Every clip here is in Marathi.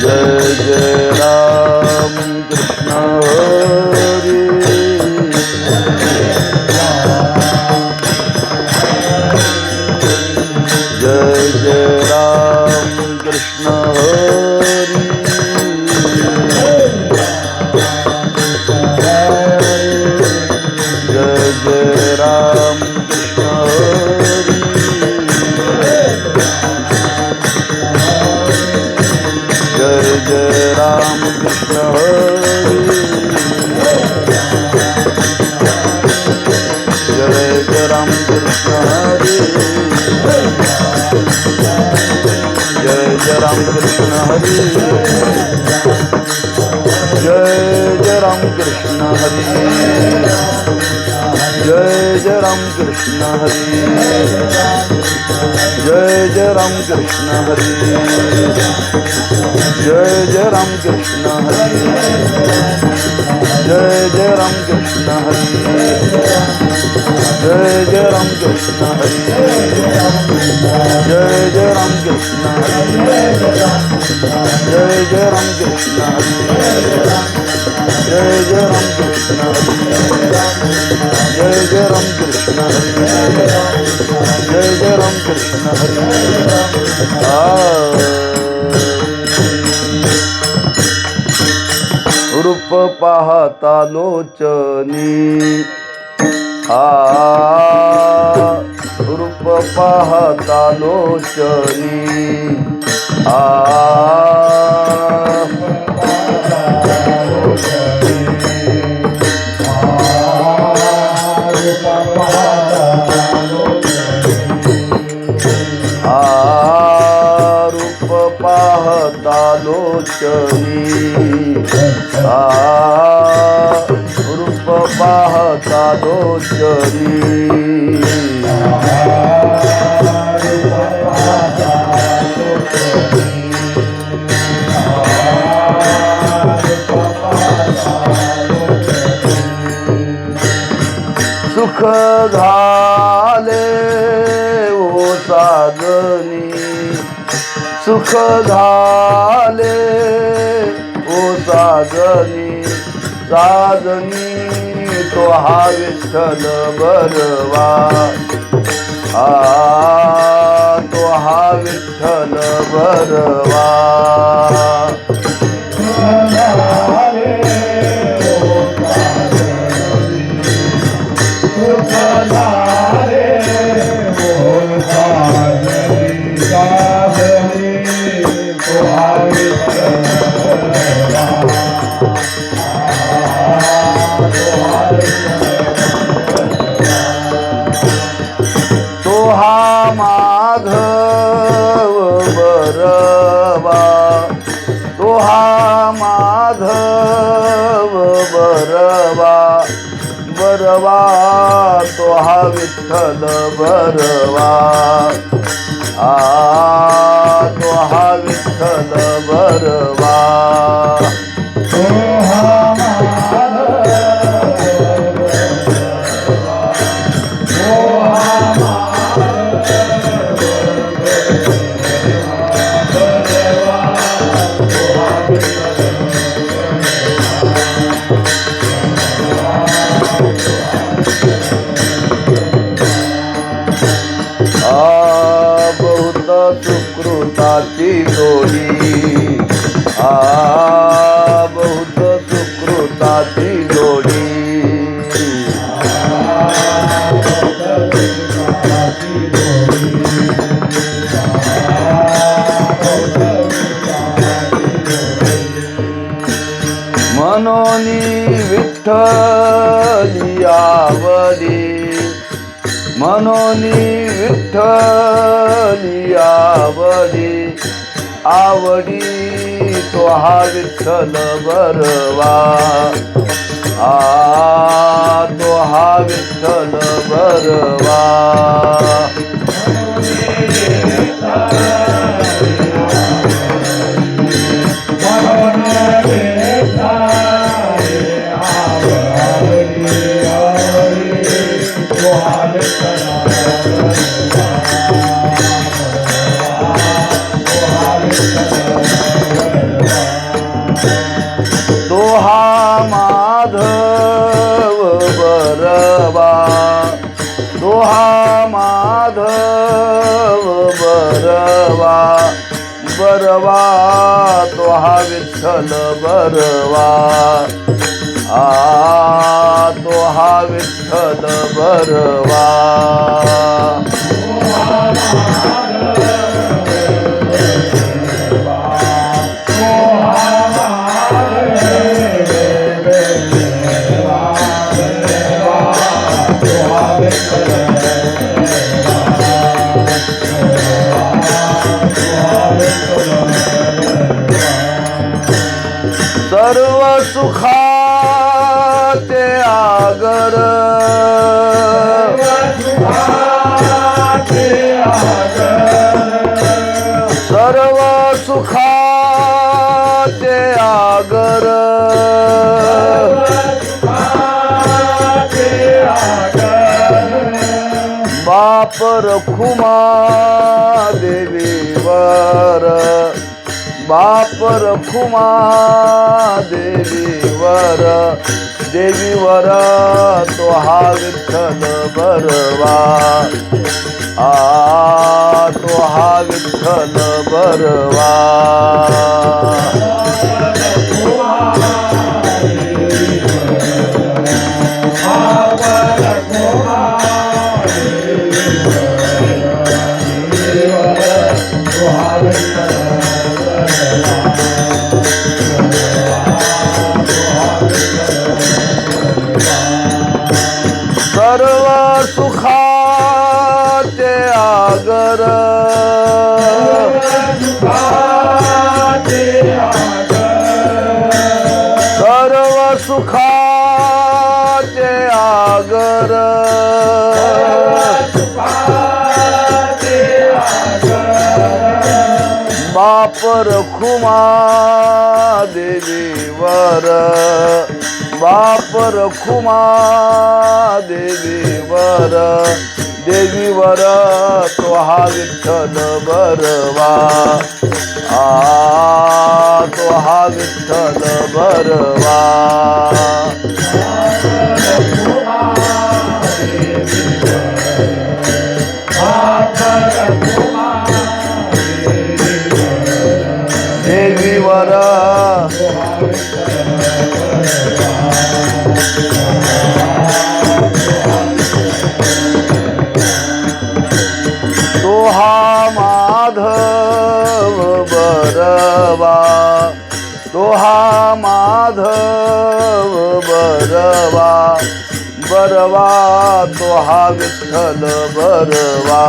जय जय राम कृष्ण हरी जय जय राम कृष्ण हरी जय जय राम कृष्ण हरी जय जय राम कृष्ण हरी जय जय राम कृष्ण हरी जय जय राम कृष्ण हरी जय जय राम कृष्ण हरी जय जय राम कृष्ण हरी जय जय राम कृष्ण हरी जय जय राम कृष्ण हरी जय जय राम कृष्ण हरी जय जय राम कृष्ण हरी जय जय राम कृष्ण हरी जय जय राम कृष्ण हरी जय जय राम कृष्ण हरी जय जय राम कृष्ण हरी जय जय राम कृष्ण हरी रूप पाहता लोचनी रूप पाहता लोचनी रूप पाहता लोचनी रूप पाहता लोचनी सुख झाले ओ साजनी सुख झाले ओ साजनी साजनी तो हा विठ्ठल बरवा तो हा विठ्ठल बरवा तो हा माधव बरवा तो हा माधव बरवा बरवा तो हा विठ्ठल बरवा तो हा विठ्ठल बरवा तो हा बहुत सुकृताची जोडी बहुत सुकृताची जोडी मनोनी विठ्ठली आवडी मनोनी विठ्ठली आवडी आवडी तो हा विठ्ठल बरवा तो हा विठ्ठल बरवा दोहा माधव बरवा दोहा माधव बरवा बरवा दोहा विठ्ठल बरवा दोहा विठ्ठल बरवा सर्व सुखाचे आगर सर्व सुखाचे आगर बाप रखुमा देवीवर बाप रखुमा देवीवर देवीवर तो हा विठ्ठल बरवा तो हा विठ्ठल बरवा सर्व सुखाचे आगर सर्व सुखाचे आगर बाप रखुमा देवीवर बाप रखुमा देवीवर देवीवर तो हा विठ्ठल बरवा तो हा विठ्ठल बरवा देवीवर दोहा माधव बरवा दोहा माधव बरवा बरवा दोहा विठ्ठल बरवा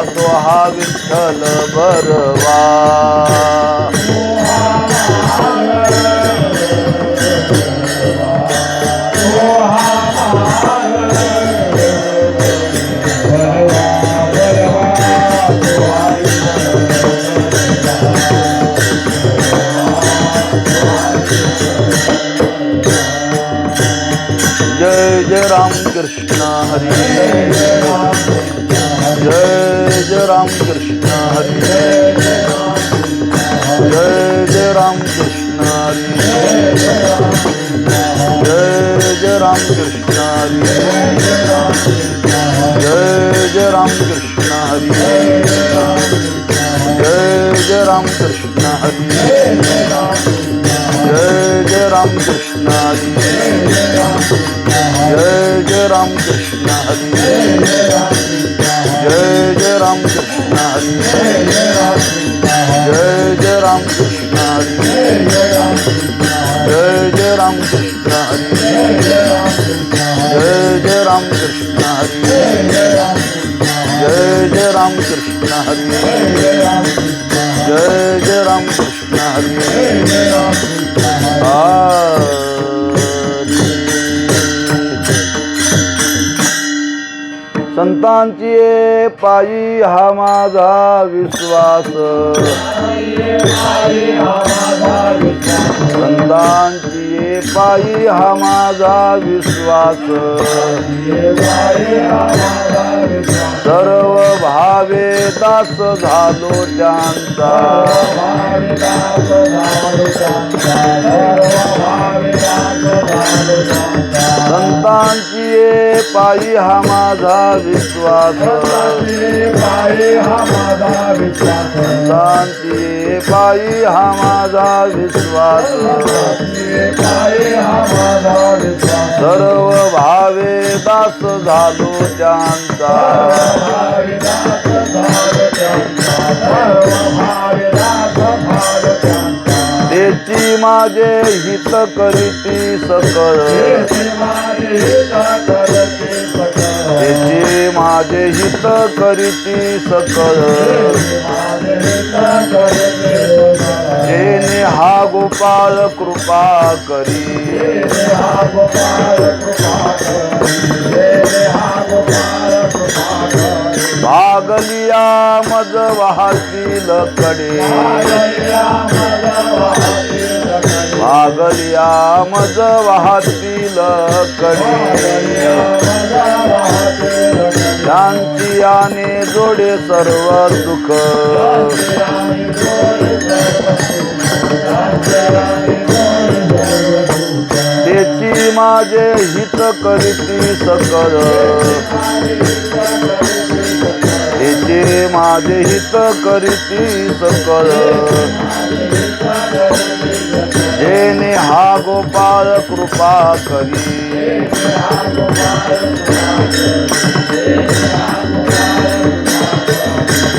दोहा विठ्ठल बरवा जय जय राम कृष्ण हरि जय जय राम कृष्ण हरि जय जय राम कृष्ण हरि जय जय राम कृष्ण हरि जय जय राम कृष्ण हरि जय जय राम कृष्ण हरि जय जय राम कृष्ण हरि जय जय राम कृष्ण हरि जय जय राम कृष्ण हरि जय जय राम कृष्ण हरि जय जय राम कृष्ण हरि जय जय राम कृष्ण हरि जय जय राम कृष्ण हरि जय जय राम कृष्ण हरि संतांची पायी हा माझा विश्वास संतांची पायी हा माझा विश्वास दास झालो त्यांचा संतांची ये पायी हा माझा विश्वास संतांची ये पायी हा माझा विश्वास सर्व भावे दास झालो त्यांचा त्याची माझे हित करीती सकळ त्याची माझे हित करीती सकळ जेने हा गोपाळ कृपा करी भागलिया मज वाहतील कडे भागलिया मज वाहतील कडे शांती आने जोडे सर्व सुख त्याची माझे हित करीती सकळ त्याचे माझे हित करीती सकळ जेने हा गोपाळ कृपा करी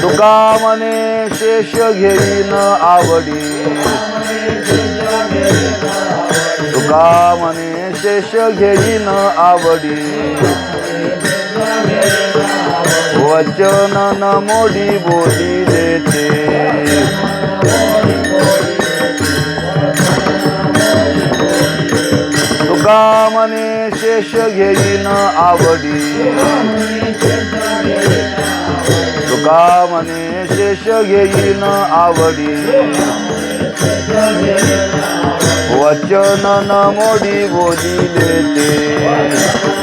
तुका मने शेष घेईन आवडी तुका मने शेष घेईन आवडी वचन न मोडी बोली देते तुका मने शेष घेईन आवडी तुका मने शेष घेईन आवडी वचन न मोडी बोली देते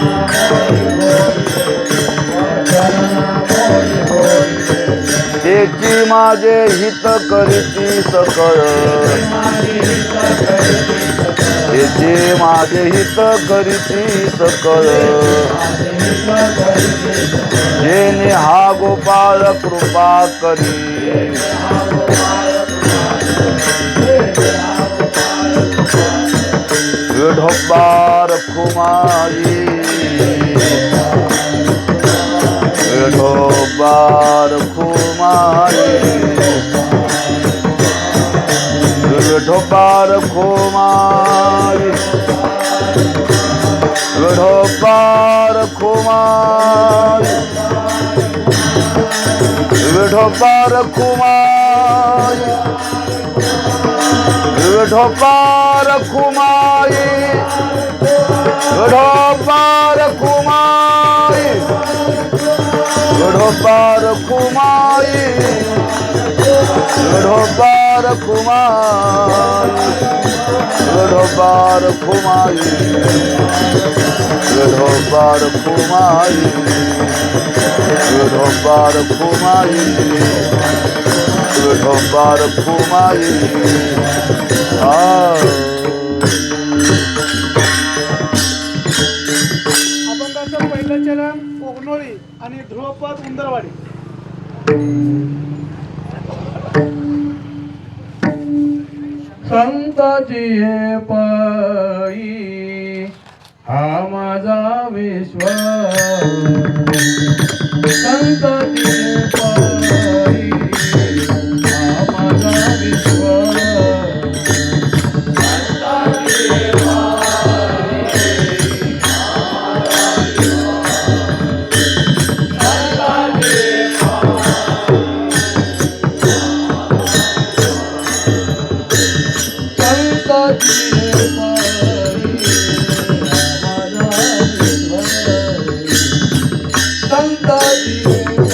त्याची माझे हित करीती सकळ त्याचे माझे हित करीती सकळ जेने हा गोपाळ कृपा करी विठोबार खुमाई विठोबार खुमाई विठोबार खुमाई विठोबार खुमाई विठोबार खुमाई विठोबार खुमाई विठोबार खुमाई विठोबार खुमाई विठोबार खुमाई विठोबार खुमाई विठोबार खुमाई विठोबार खुमाई विठोबार खुमाई अभंगाचं पहिलं चरण कोगनोळी आणि ध्रुवपद उंदरवाडी. संताची हे पायी हा माझा विश्वास संताची हे पायी हा माझा विश्वास संताची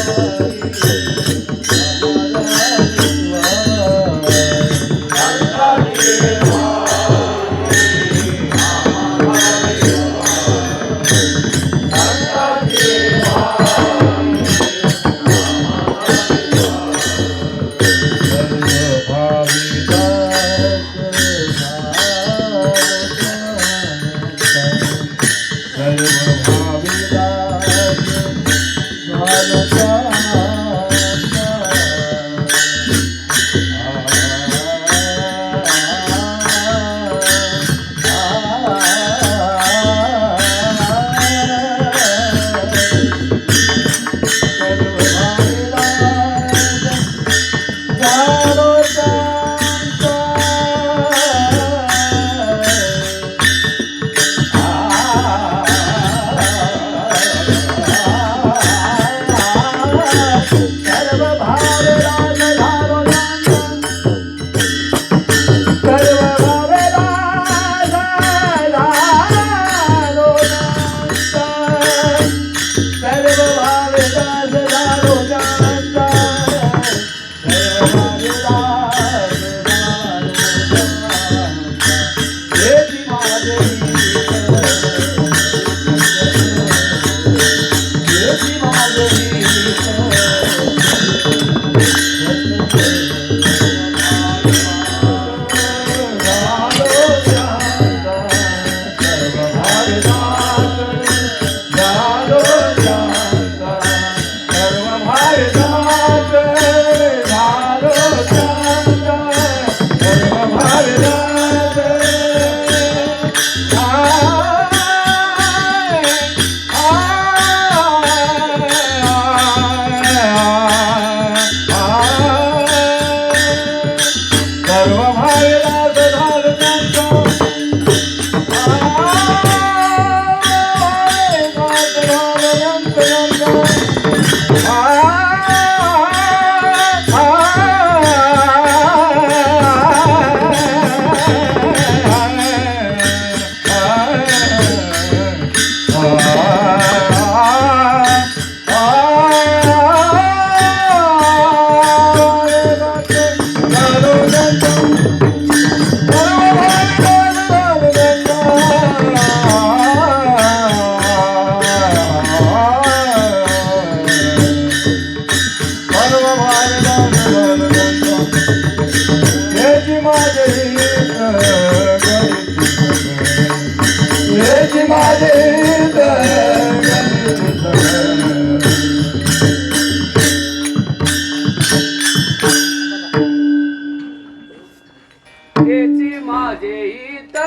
त्याची माझे हित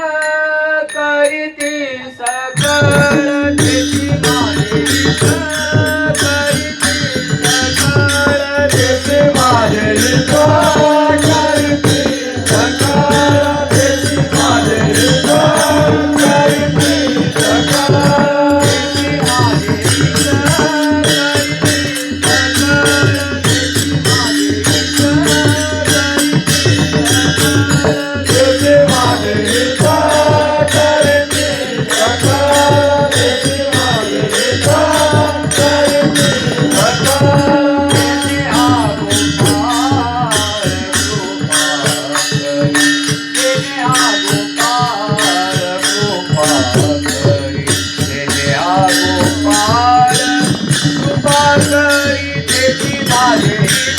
करीती सकळ त्याची माझे हित करीती सकळ त्याची माझे हित करीती सकळ त्याची माझे हित करीती सकळ त्याची माझे हित करीती सकळ त्याची माझे हित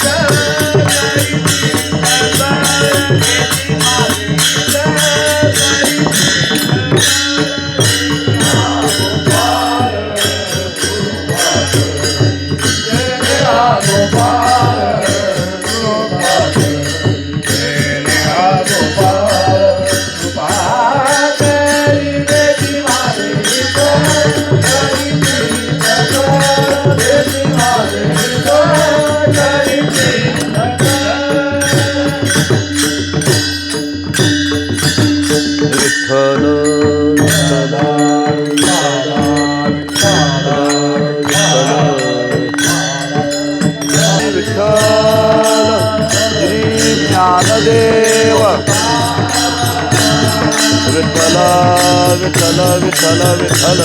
विठ्ठल विठ्ठल विठ्ठल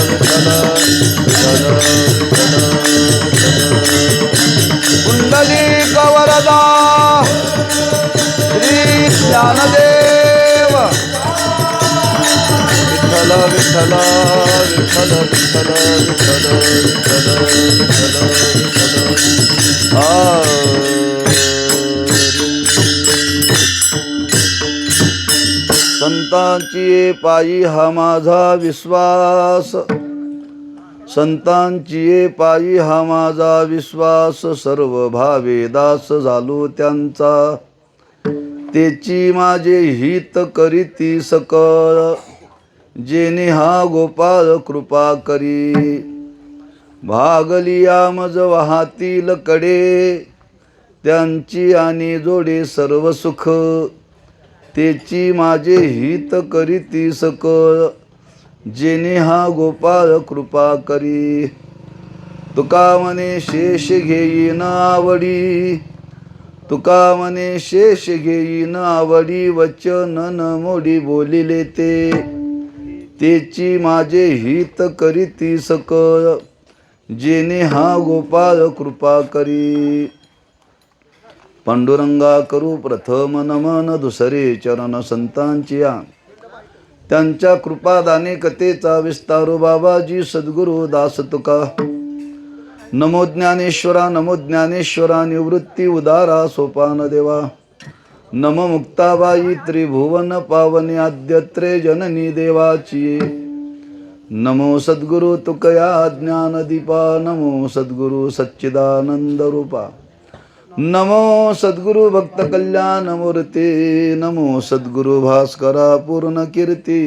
विठ्ठल विठ्ठल कुंडलिक वरदा श्री ज्ञानदेव विठ्ठल विठ्ठल विठ्ठल विठ्ठल विठ्ठल विठ्ठल विठ्ठल विठ्ठल संतांची पायी हा माझा विश्वास, संतांची पायी हा माझा विश्वास, सर्व भावे दास झालो त्यांचा, तेची माझे हित करीती सकळ, जेणे हा गोपाळ कृपा करी, भागलिया मज वाहतील कडे, त्यांची आणि जोडे सर्व सुख, तेची माझे हित करीती सकळ, जेणे हा गोपाळ कृपा करी, तुका मने शेष घेईन आवडी, तुका मने शेष घेईन आवडी, वचन न मोडी बोलिले ते, तेची माझे हित करीती सकळ, जेणे हा गोपाळ कृपा करी, पांडुरंगा करू प्रथम नमन, दुसरे चरण संतांचिया, त्यांच्या कृपादाने कथेचा विस्तारू, बाबाजी सद्गुरु दास तुका, नमो ज्ञानेश्वरा, नमो ज्ञानेश्वरा, निवृत्ती उदारा सोपान देवा, नम मुक्ताबाई त्रिभुवन पावनी, आद्यत्रे जननी देवाची, नमो सद्गुरु तुकया ज्ञानदीपा, नमो सद्गुरु सच्चिदानंद रूपा, नमो सद्गुरु भक्त कल्याण मूर्ती, नमो सद्गुरु भास्करा पूर्ण कीर्ती,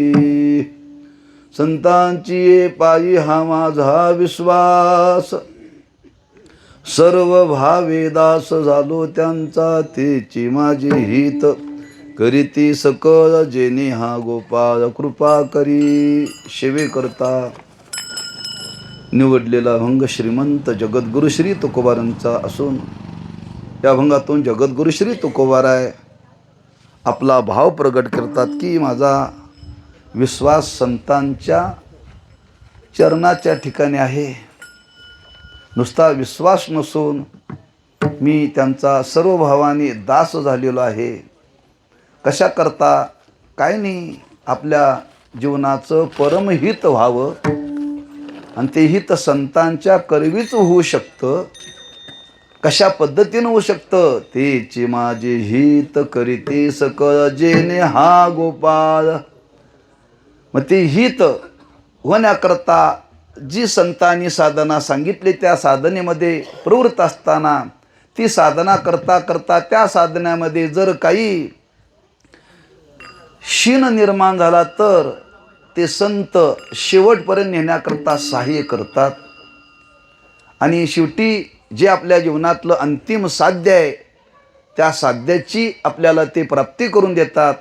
संतांची पायी हा माझा विश्वास, सर्व भावे दास झालो त्यांचा, तेची माझे हित करीती सकळ, जेणे हा गोपाळ कृपा करी, शिवे करता निवडलेला अभंग श्रीमंत जगद्गुरु श्री तुकोबारांचा असून या अभंगातून जगद्गुरु श्री तुकोबाराय आपला भाव प्रगट करतात की माझा विश्वास संतांच्या चरणाच्या ठिकाणी आहे. नुसता विश्वास नसून मी त्यांचा सर्व भावाने दास झालेलो आहे. कशा करता? काय नाही, आपल्या जीवनाचं परमहित व्हावं आणि ते हित संतांच्या करवीच होऊ शकतं. कशा पद्धतीनं होऊ शकतं? तेचे माझे हित करीते सकळ जेणे हा गोपाळ. मग ते हित होण्याकरता जी संतांनी साधना सांगितली त्या साधनेमध्ये प्रवृत्त असताना ती साधना करता करता त्या साधनामध्ये जर काही शीन निर्माण झाला तर ते संत शेवटपर्यंत नेण्याकरता सहाय्य करतात. आणि शेवटी जे आपल्या जीवनातलं अंतिम साध्य आहे त्या साध्याची आपल्याला ते प्राप्ती करून देतात.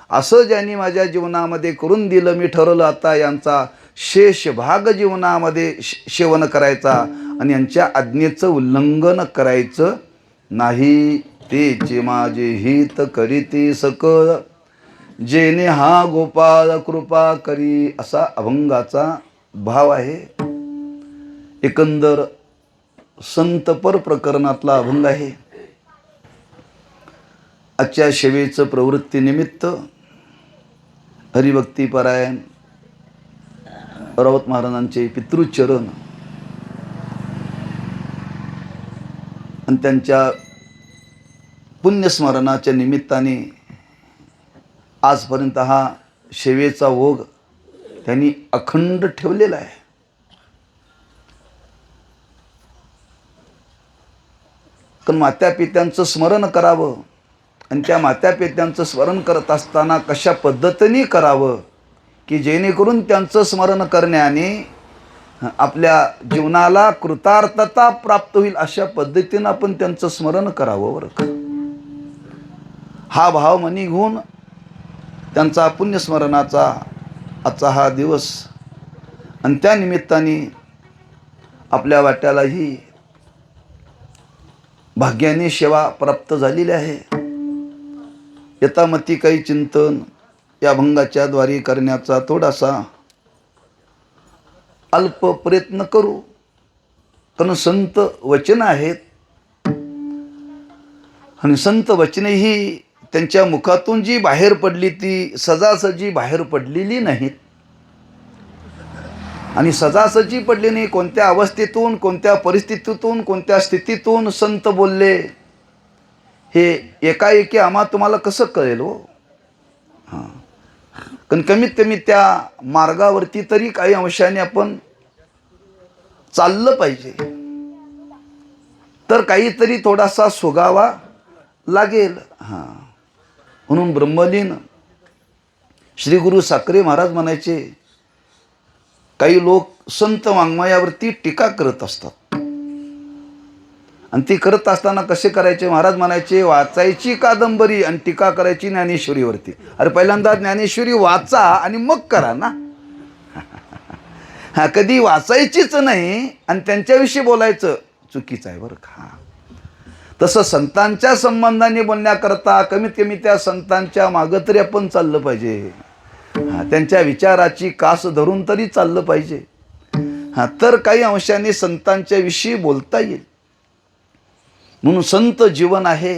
असं ज्यांनी माझ्या जीवनामध्ये करून दिलं, मी ठरवलं आता यांचा शेष भाग जीवनामध्ये सेवन करायचा आणि यांच्या आज्ञेचं उल्लंघन करायचं नाही. तेचे माझे हित करीते सकळ जेणे हा गोपाळ कृपा करी, असा अभंगाचा भाव आहे. एकंदर संतपर प्रकरणातला अभंग आहे. आजच्या सेवेचं प्रवृत्तीनिमित्त हरिभक्तीपरायण राऊत महाराजांचे पितृचरण आणि त्यांच्या पुण्यस्मरणाच्या निमित्ताने आजपर्यंत हा सेवेचा ओघ त्यांनी अखंड ठेवलेला आहे. कारण मात्यापित्यांचं स्मरण करावं आणि त्या मात्यापित्यांचं स्मरण करत असताना कशा पद्धतीने करावं की जेणेकरून त्यांचं स्मरण करण्याने आपल्या जीवनाला कृतार्थता प्राप्त होईल अशा पद्धतीनं आपण त्यांचं स्मरण करावं बरं का. हा भाव मनी घेऊन त्यांचा पुण्यस्मरणाचा आजचा हा दिवस आणि त्या निमित्ताने आपल्या वाट्यालाही भाग्याने सेवा प्राप्त झालेली आहे. यथामती काही चिंतन या अभंगाच्या द्वारे करण्याचा थोडासा अल्प प्रयत्न करू. कारण संत वचन आहेत आणि संत वचनेही त्यांच्या मुखातून जी बाहेर पडली ती सजासजी बाहेर पडलेली नाहीत. आणि सजासजी पडली नाही. कोणत्या अवस्थेतून, कोणत्या परिस्थितीतून, कोणत्या स्थितीतून संत बोलले हे एकाएकी आम्हा तुम्हाला कसं कळेल हो. हां, कारण कमीत कमी त्या मार्गावरती तरी काही अंशाने आपण चाललं पाहिजे, तर काहीतरी थोडासा सुगावा लागेल. हां, म्हणून ब्रह्मलीन श्री गुरु साखरे महाराज म्हणायचे, काही लोक संत वाङ्मयावरती टीका करत असतात आणि ती करत असताना कसे करायचे? महाराज म्हणायचे, वाचायची कादंबरी आणि टीका करायची ज्ञानेश्वरीवरती. अरे पहिल्यांदा ज्ञानेश्वरी वाचा आणि मग करा ना. हा, कधी वाचायचीच नाही आणि त्यांच्याविषयी बोलायचं चुकीचं आहे बरं का. तसं संतांच्या संबंधाने बोलण्याकरता कमीत कमी त्या संतांच्या मागं तरी आपण चाललं पाहिजे. हां, त्यांच्या विचाराची कास धरून तरी चाललं पाहिजे. हां, तर काही अंशाने संतांच्या विषयी बोलता येईल. म्हणून संत जीवन आहे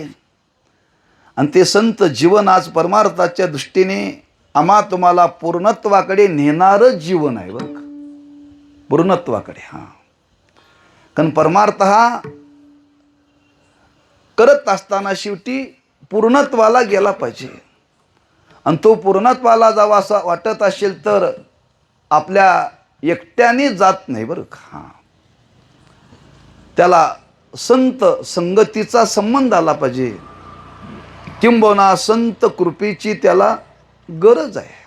आणि ते संत जीवन आज परमार्थाच्या दृष्टीने आम्हा तुम्हाला पूर्णत्वाकडे नेणारं जीवन आहे बरं का. पूर्णत्वाकडे. हां, कारण परमार्थ हा करत असताना शेवटी पूर्णत्वाला गेला पाहिजे आणि तो पूर्णत्वाला जावा असा वाटत असेल तर आपल्या एकट्याने जात नाही बरं का. हां, त्याला संत संगतीचा संबंध आला पाहिजे, किंबहुना संत कृपेची त्याला गरज आहे.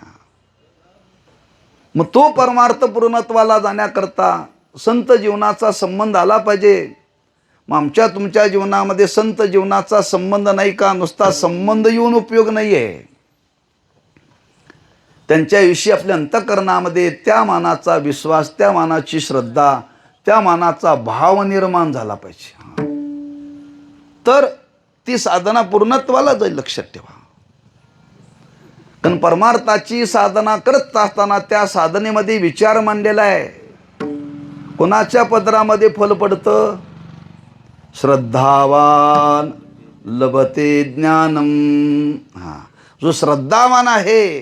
मग तो परमार्थ पूर्णत्वाला जाण्याकरता संत जीवनाचा संबंध आला पाहिजे. मग आमच्या तुमच्या जीवनामध्ये संत जीवनाचा संबंध नाही का? नुसता संबंध येऊन उपयोग नाही आहे. त्यांच्याविषयी आपल्या अंतःकरणामध्ये त्या मानाचा विश्वास, त्या मानाची श्रद्धा, त्या मानाचा भाव निर्माण झाला पाहिजे. तर ती साधना पूर्णत्वाला जाईल, लक्षात ठेवा. कारण परमार्थाची साधना करत असताना त्या साधनेमध्ये विचार मांडलेला आहे. कोणाच्या पदरामध्ये फल पडतं? श्रद्धावान लभते ज्ञानम. जो श्रद्धावान आहे,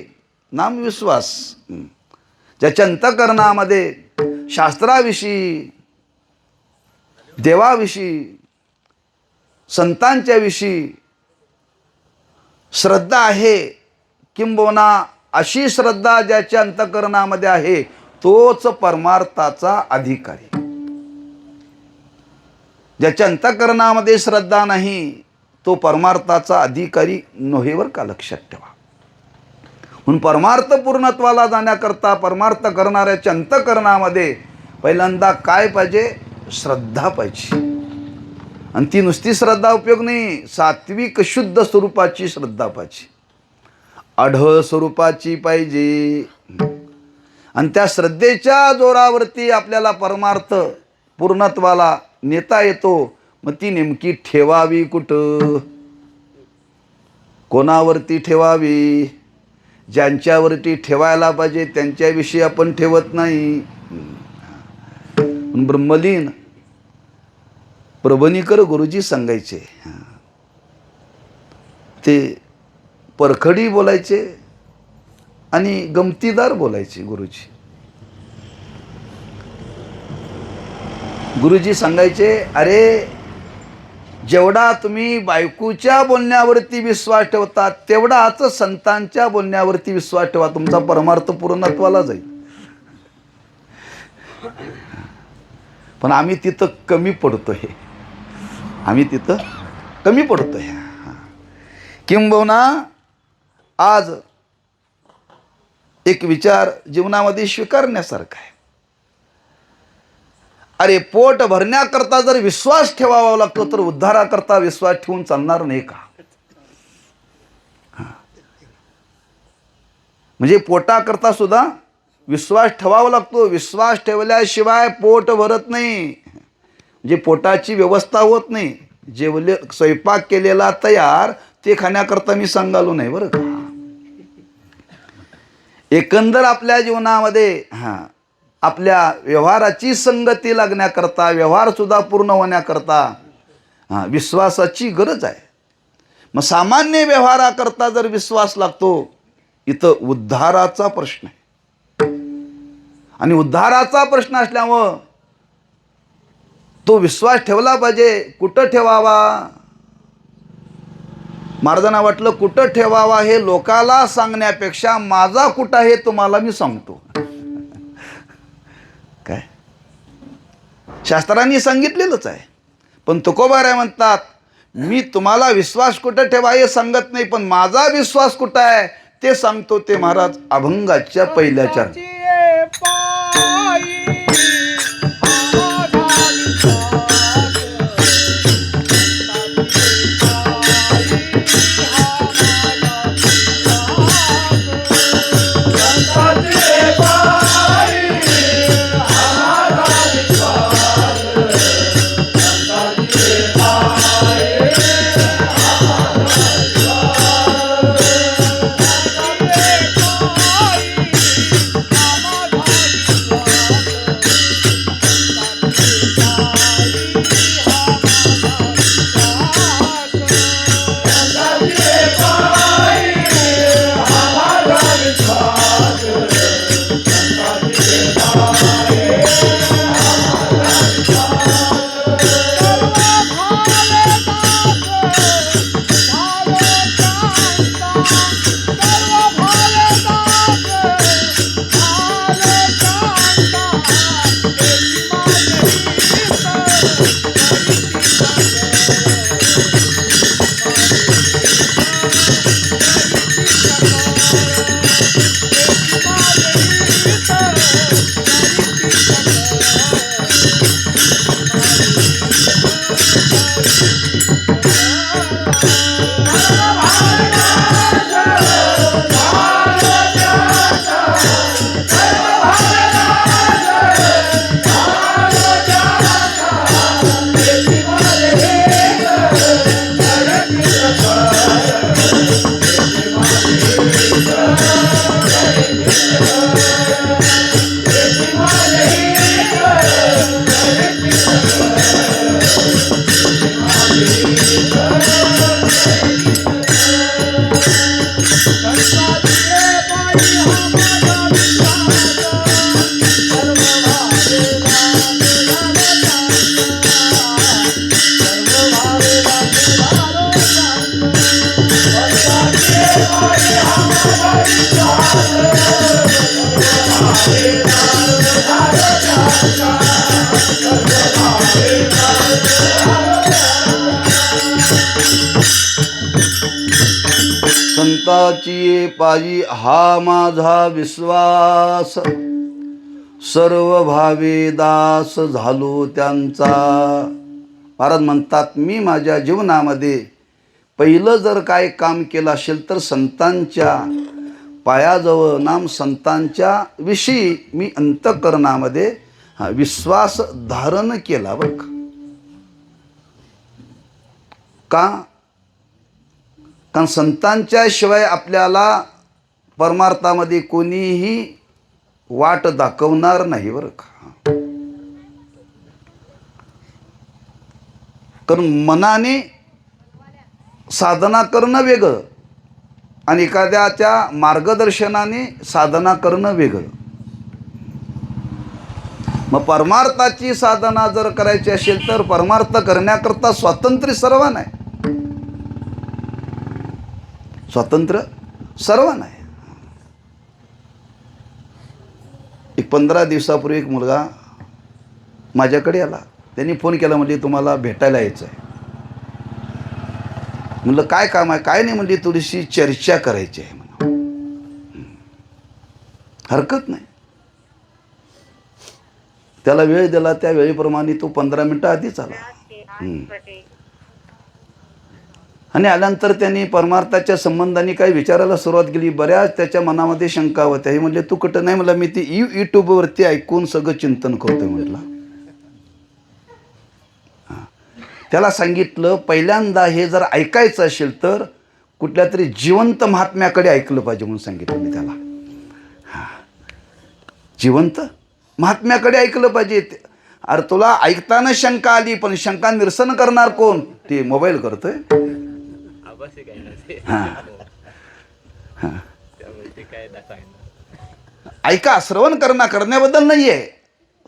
नाम विश्वास, ज्याच्या अंतःकरणामध्ये शास्त्राविषयी, देवाविषयी, संतांच्या विषयी श्रद्धा आहे, किंबहुना अशी श्रद्धा ज्याच्या अंतःकरणामध्ये आहे, तोच परमार्थाचा अधिकारी. ज्याच्या अंतःकरणामध्ये श्रद्धा नाही, तो परमार्थाचा अधिकारी नव्हे, बरं का, लक्षात ठेवा. म्हणून परमार्थ पूर्णत्वाला जाण्याकरता परमार्थ करणाऱ्याच्या अंतःकरणामध्ये पहिल्यांदा काय पाहिजे? श्रद्धा पाहिजे. आणि ती नुसती श्रद्धा उपयोग नाही, सात्विक शुद्ध स्वरूपाची श्रद्धा पाहिजे, आढळ स्वरूपाची पाहिजे. आणि त्या श्रद्धेच्या जोरावरती आपल्याला परमार्थ पूर्णत्वाला नेता येतो. मग ती नेमकी ठेवावी कुठं? कोणावरती ठेवावी? ज्यांच्यावरती ठेवायला पाहिजे त्यांच्याविषयी आपण ठेवत नाही. ब्रह्मलीन प्रभणीकर गुरुजी सांगायचे, ते परखडी बोलायचे आणि गमतीदार बोलायचे. गुरुजी सांगायचे, अरे जेवढा तुम्ही बायकोच्या बोलण्यावरती विश्वास ठेवता, तेवढाच संतांच्या बोलण्यावरती विश्वास ठेवा, तुमचा परमार्थ पूर्णत्वाला जाईल. पण आम्ही तिथं कमी पडतोय, किंबहुना आज एक विचार जीवनामध्ये स्वीकारण्यासारखा आहे. अरे पोट भरण्याकरता जर विश्वास ठेवावा लागतो, तर उद्धाराकरता विश्वास ठेवून चालणार नाही का? म्हणजे पोटाकरता सुद्धा विश्वास ठेवावा लागतो. विश्वास ठेवल्याशिवाय पोट भरत नाही, म्हणजे पोटाची व्यवस्था होत नाही. जेवले स्वयंपाक केलेला तयार ते खाण्याकरता मी सांगालो नाही, बरं का. एकंदर आपल्या जीवनामध्ये आपल्या व्यवहाराची संगती लागण्याकरता, व्यवहार सुद्धा पूर्ण होण्याकरता विश्वासाची गरज आहे. मग सामान्य व्यवहाराकरता जर विश्वास लागतो, इथं उद्धाराचा प्रश्न आहे. आणि उद्धाराचा प्रश्न असल्यामुळं तो विश्वास ठेवला पाहिजे. कुठं ठेवावा? महाराजांना वाटलं कुठं ठेवावा हे लोकाला सांगण्यापेक्षा माझा कुठं आहे तुम्हाला मी सांगतो. काय शास्त्रांनी सांगितलेलंच आहे. पण तुकोबाराय म्हणतात, मी तुम्हाला विश्वास कुठं ठेवा हे सांगत नाही, पण माझा विश्वास कुठं आहे ते सांगतो. ते महाराज अभंगाच्या पहिल्या चरणी. संताची पायी हा माझा विश्वास, सर्व भावे दास झालो त्यांचा. महाराज म्हणतात मी माझ्या जीवनामध्ये पहिलं जर काय काम केलं असेल तर संतांच्या पायाजवळ नाम संतांच्या विषयी मी अंतःकरणामध्ये विश्वास धारण केला बरं का. कारण संतांच्या शिवाय आपल्याला परमार्थामध्ये कोणीही वाट दाखवणार नाही बरं का. कारण मनाने साधना करणं वेगळं आणि एखाद्याच्या मार्गदर्शनाने साधना करणं वेगळं. मग परमार्थाची साधना जर करायची असेल तर परमार्थ करण्याकरता स्वातंत्र्य सर्वांना आहे. स्वातंत्र्य सर्वांना आहे. एक 15 दिवसापूर्वी एक मुलगा माझ्याकडे आला. त्यांनी फोन केला, म्हणजे तुम्हाला भेटायला यायचं आहे. म्हणलं काय काम आहे? काय नाही, म्हणजे थोडीशी चर्चा करायची आहे म्हणून. हरकत नाही. त्याला वेळ दिला, त्या वेळेप्रमाणे तो 15 मिनिटं आधीच आला. आणि आल्यानंतर त्यांनी परमार्थाच्या संबंधाने काही विचारायला सुरुवात केली. बऱ्याच त्याच्या मनामध्ये शंका होत्या. हे म्हणले तू कुठं? नाही मला मी ती यूट्यूबवरती ऐकून सगळं चिंतन करतोय म्हटलं. त्याला सांगितलं पहिल्यांदा हे जर ऐकायचं असेल तर कुठल्या तरी जिवंत महात्म्याकडे ऐकलं पाहिजे म्हणून सांगितलं मी त्याला. जिवंत महात्म्याकडे ऐकलं पाहिजे. अरे तुला ऐकताना शंका आली, पण शंका निरसन करणार कोण? ते मोबाईल करतोय. ऐका, श्रवण करण्याबद्दल नाहीये.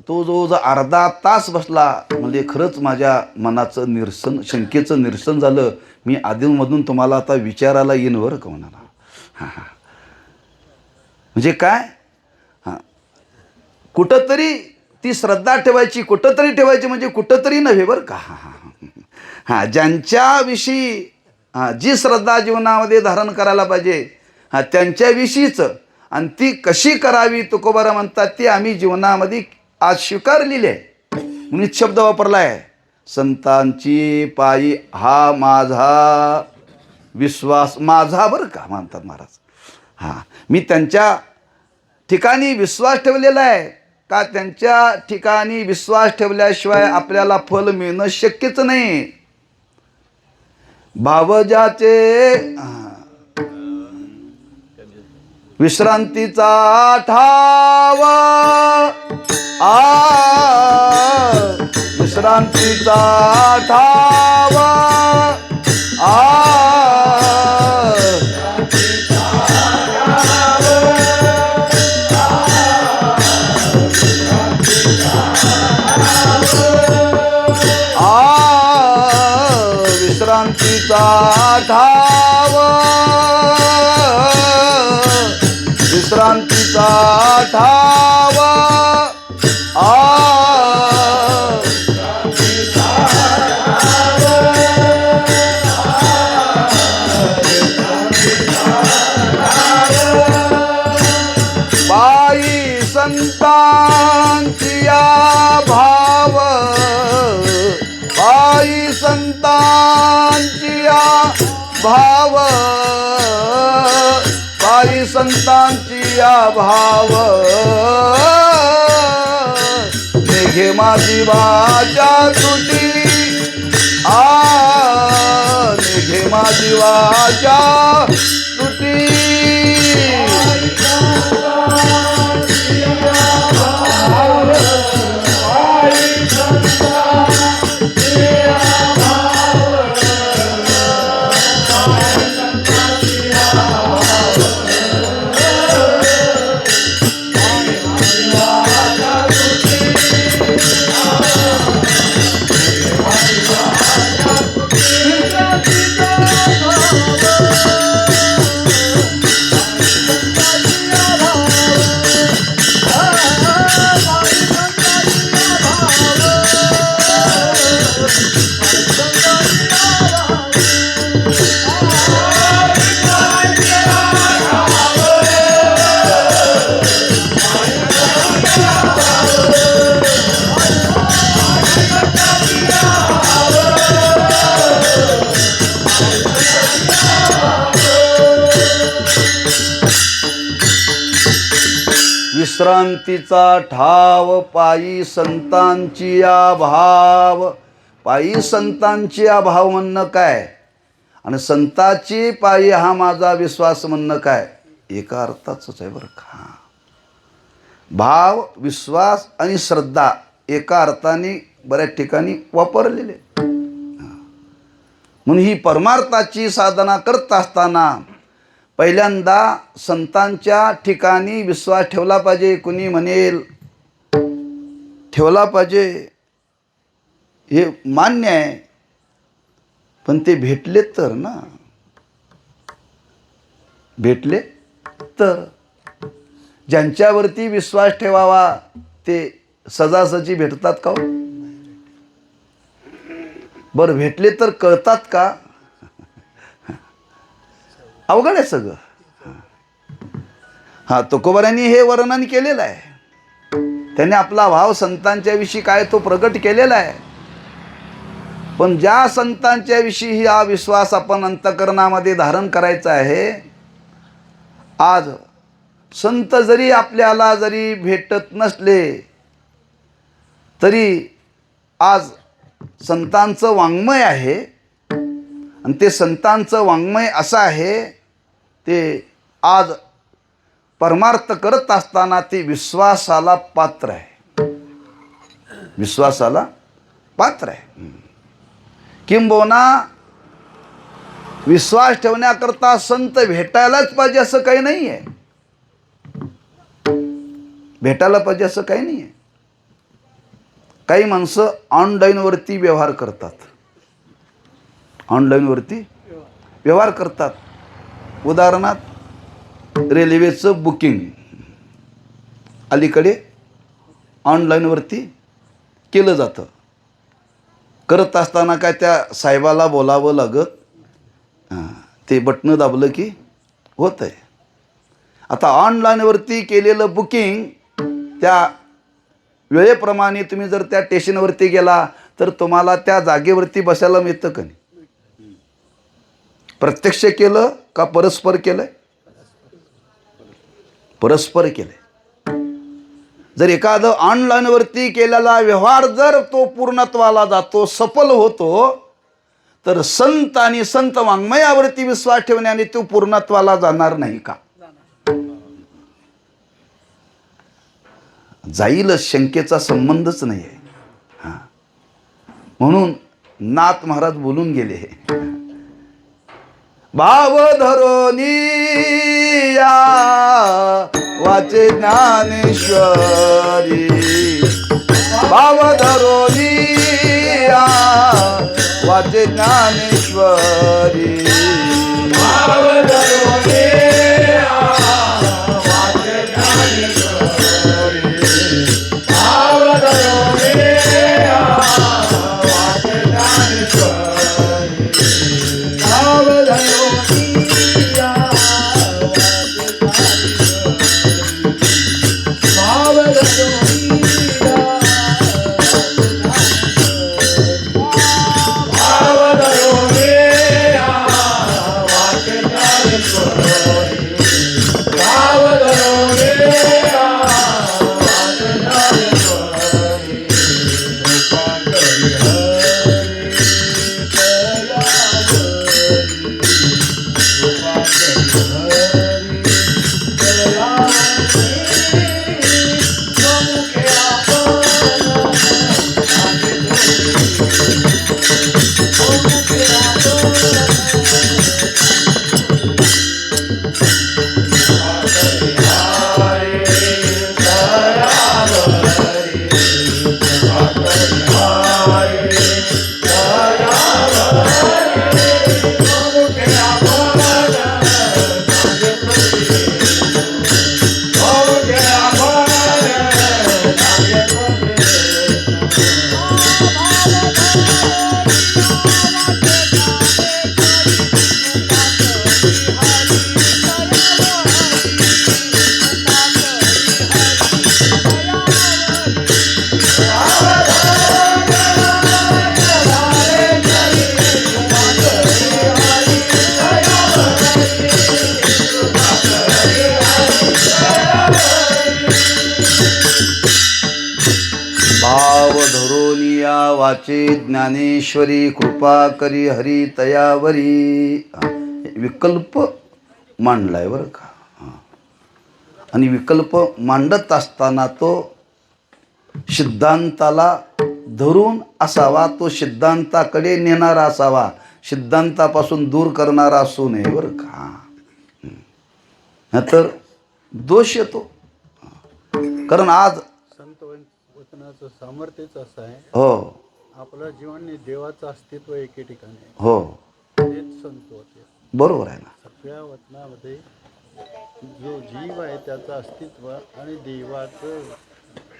तो जो अर्धा तास बसला, म्हणजे खरंच माझ्या मनाचं निरसन, शंकेचं निरसन झालं. मी आधीमधून तुम्हाला आता विचारायला येईन बरं का म्हणाला. म्हणजे काय, कुठंतरी ती श्रद्धा ठेवायची, कुठंतरी ठेवायची, म्हणजे कुठंतरी नव्हे बरं का. ज्यांच्याविषयी जी श्रद्धा जीवनामध्ये धारण करायला पाहिजे त्यांच्याविषयीच, आणि ती कशी करावी तुकोबारा म्हणतात ती आम्ही जीवनामध्ये आज स्वीकारलेली आहे. म्हणून शब्द वापरला आहे, संतांची पायी हा माझा विश्वास. माझा बरं का म्हणतात महाराज. मी त्यांच्या ठिकाणी विश्वास ठेवलेला आहे. का त्यांच्या ठिकाणी विश्वास ठेवल्याशिवाय आपल्याला फल मिळणं शक्यच नाही. भावजाचे विश्रांतीचा ठाव, विश्रांतीचा ठाव, विश्रांतीचा ठाव, विश्रांतीचा ठाव, पायी संतांची भाव, पायी संतांची भाव, पायी संतांची भाव, निघे माझी वाचा तुटी, निघे माझी वाचा तुटी. विश्रांतीचा ठाव पायी संतांची या भाव. पायी संतांची या भाव म्हणणं काय आणि संताची पायी हा माझा विश्वास म्हणणं काय एका अर्थाचंच आहे बरं का. भाव, विश्वास आणि श्रद्धा एका अर्थाने बऱ्याच ठिकाणी वापरलेले. म्हणून ही परमार्थाची साधना करत असताना पहिल्यांदा संतांच्या ठिकाणी विश्वास ठेवला पाहिजे. कुणी म्हणेल ठेवला पाहिजे, हे मान्य आहे, पण ते भेटले तर ना, भेटले तर. ज्यांच्यावरती विश्वास ठेवावा ते सहजासहजी भेटतात का हो? बरं भेटले तर कळतात का? अवघड आहे सगळं. हा, तुकोबारांनी हे वर्णन केलेलं आहे. त्याने आपला भाव संतांच्या विषयी काय तो प्रगट केलेला आहे. पण ज्या संतांच्या विषयी हा विश्वास आपण अंतःकरणामध्ये धारण करायचा आहे, आज संत जरी आपल्याला जरी भेटत नसले तरी आज संतांचं वाङ्मय आहे आणि ते संतांचं वाङ्मय असं आहे, ते आज परमार्थ करत असताना ते विश्वासाला पात्र आहे. विश्वासाला पात्र आहे. किंबहुना विश्वास ठेवण्याकरता संत भेटायलाच पाहिजे असं काही नाही आहे. भेटायला पाहिजे असं काही नाही आहे. काही माणसं ऑनलाईनवरती व्यवहार करतात. ऑनलाईनवरती व्यवहार करतात. उदाहरणार्थ रेल्वेचं बुकिंग अलीकडे ऑनलाईनवरती केलं जातं. करत असताना काय त्या साहेबाला बोलावं लागत, ते बटणं दाबलं की होत आहे. आता ऑनलाईनवरती केलेलं बुकिंग त्या वेळेप्रमाणे तुम्ही जर त्या स्टेशनवरती गेला तर तुम्हाला त्या जागेवरती बसायला मिळतं का नाही? प्रत्यक्ष केलं का परस्पर केलं? परस्पर केलं. जर एखादं ऑनलाईनवरती केलेला व्यवहार जर तो पूर्णत्वाला जातो, सफल होतो, तर संत आणि संत वाङ्मयावरती विश्वास ठेवण्याने तो पूर्णत्वाला जाणार नाही का? जाईल, शंकेचा संबंधच नाही आहे. हां, म्हणून नाथ महाराज बोलून गेले, भाव धरोनी या वाचे ज्ञानेश्वरी. भाव धरोनी या वाचे ज्ञानेश्वरी. भाव धरोनी या वाचे ज्ञानेश्वरी. भाव धरोनी या वाचे ज्ञानेश्वरी. भाव धरोनी या भाव धरोनी या भाव धरोनी या वाचे ज्ञानेश्वरी कृपा करी हरी तयावरी. विकल्प मांडलाय बरं का. आणि विकल्प मांडत असताना तो सिद्धांताला धरून असावा, तो सिद्धांताकडे नेणारा असावा, सिद्धांतापासून दूर करणारा असू नये बरं का. नाहीतर दोष येतो. कारण आज संत वचनाचं सामर्थ्यच असं आहे, हो आपलं जीवन हे देवाचं अस्तित्व एके ठिकाणी आहे. हो तेच संत होते. बरोबर आहे ना. सगळ्या वचनामध्ये जो जीव आहे त्याचं अस्तित्व आणि देवाचं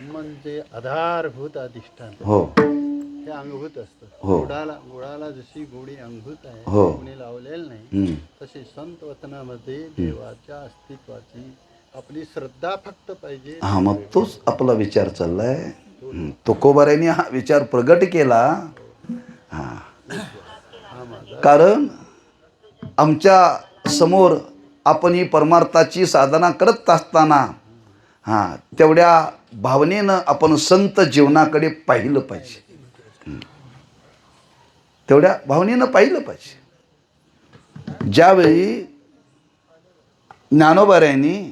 म्हणजे आधारभूत अधिष्ठान हो हे अंगभूत असतं. हो. गुळाला जशी गोडी अंगभूत आहे, हो. कोणी लावलेलं नाही, हम्म. तशी संत वचनामध्ये देवाच्या अस्तित्वाची आपली श्रद्धा फक्त पाहिजे. हा मग तोच आपला विचार चाललाय. तुकोबारायांनी हा विचार प्रगट केला. हा हा माझा कारण आमच्या समोर आपण ही परमार्थाची साधना करत असताना तेवढ्या भावनेनं आपण संत जीवनाकडे पाहिलं पाहिजे. तेवढ्या भावनेनं पाहिलं पाहिजे. ज्यावेळी ज्ञानोबारायांनी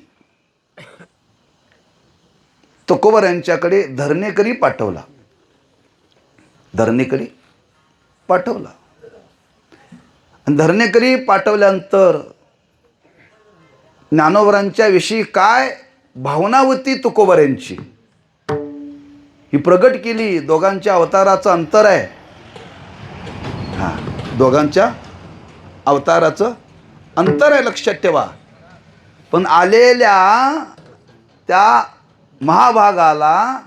तुकोबारायांच्याकडे धरणेकरी पाठवला, आणि धरणेकरी पाठवल्यानंतर ज्ञानोबारांच्या विषयी काय भावना होती तुकोबारायांची ही प्रगट केली. दोघांच्या अवताराचं अंतर आहे. दोघांच्या अवताराचं अंतर आहे, लक्षात ठेवा. पण आलेल्या त्या महाभागाला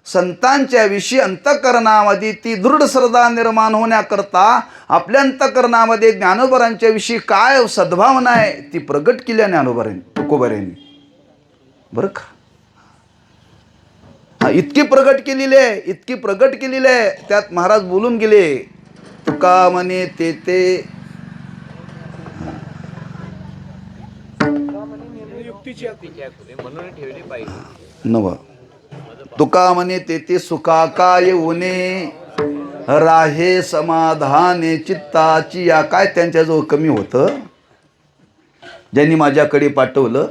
संतांच्या विषयी अंतःकरणामध्ये ती दृढ श्रद्धा निर्माण होण्याकरता आपल्या अंतःकरणामध्ये ज्ञानोबारांच्या विषयी काय सद्भावना आहे ती प्रगट केली ज्ञानोबारांनी, तुकोबारांनी बरं का. इतकी प्रगट केलेली आहे, त्यात महाराज बोलून गेले, तुका म्हणे ते म्हणून ठेवली पाहिजे. नव तुका म्हणे ते सुखा काय उने राहे समाधाने चित्ताची. या काय त्यांच्याजवळ कमी होतं ज्यांनी माझ्याकडे पाठवलं.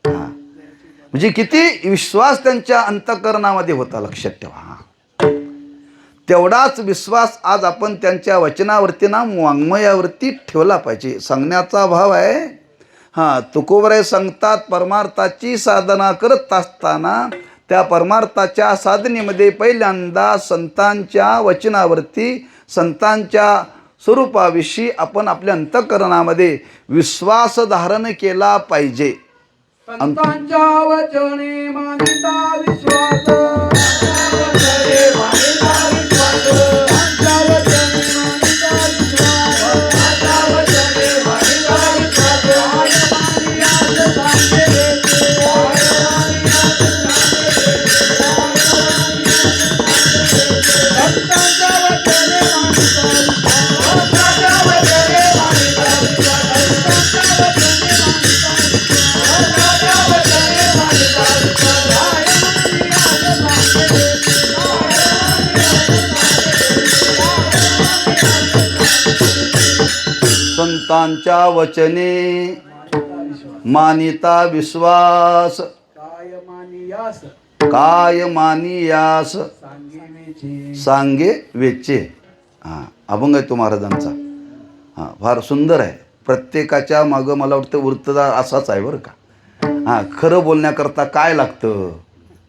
म्हणजे किती विश्वास त्यांच्या अंतःकरणामध्ये होता, लक्षात ठेवा. तेवढाच विश्वास आज आपण त्यांच्या वचनावरती ना वाङ्मयावरती ठेवला पाहिजे. सांगण्याचा भाव आहे तुकोबाराय सांगतात परमार्थाची साधना करत असताना त्या परमार्थाच्या साधनेमध्ये पहिल्यांदा संतांच्या वचनावरती, संतांच्या स्वरूपाविषयी आपण आपल्या अंतःकरणामध्ये विश्वास धारण केला पाहिजे. संतांच्या वचने मानिता विश्वास. संतांच्या वचने मानिता विश्वास. काय मानियास सांगे वेचे. अभंग आहे तो महाराजांचा. फार सुंदर आहे. प्रत्येकाच्या मागं मला वाटतं वृत्तदार असाच आहे बरं का. खरं बोलण्याकरता काय लागतं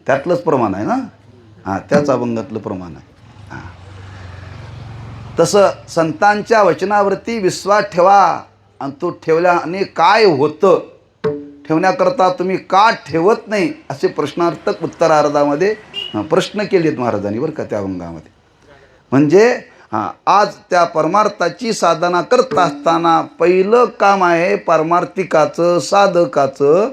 त्यातलंच प्रमाण आहे ना. त्याच अभंगातलं प्रमाण आहे. तसं संतांच्या वचनावरती विश्वास ठेवा. आणि तो ठेवल्याने काय होतं, ठेवण्याकरता तुम्ही का ठेवत नाही असे प्रश्नार्थक उत्तरार्धामध्ये प्रश्न केलेत महाराजांनी बरं का त्या अभंगामध्ये. म्हणजे आज त्या परमार्थाची साधना करत असताना पहिलं काम आहे परमार्थिकाचं, साधकाचं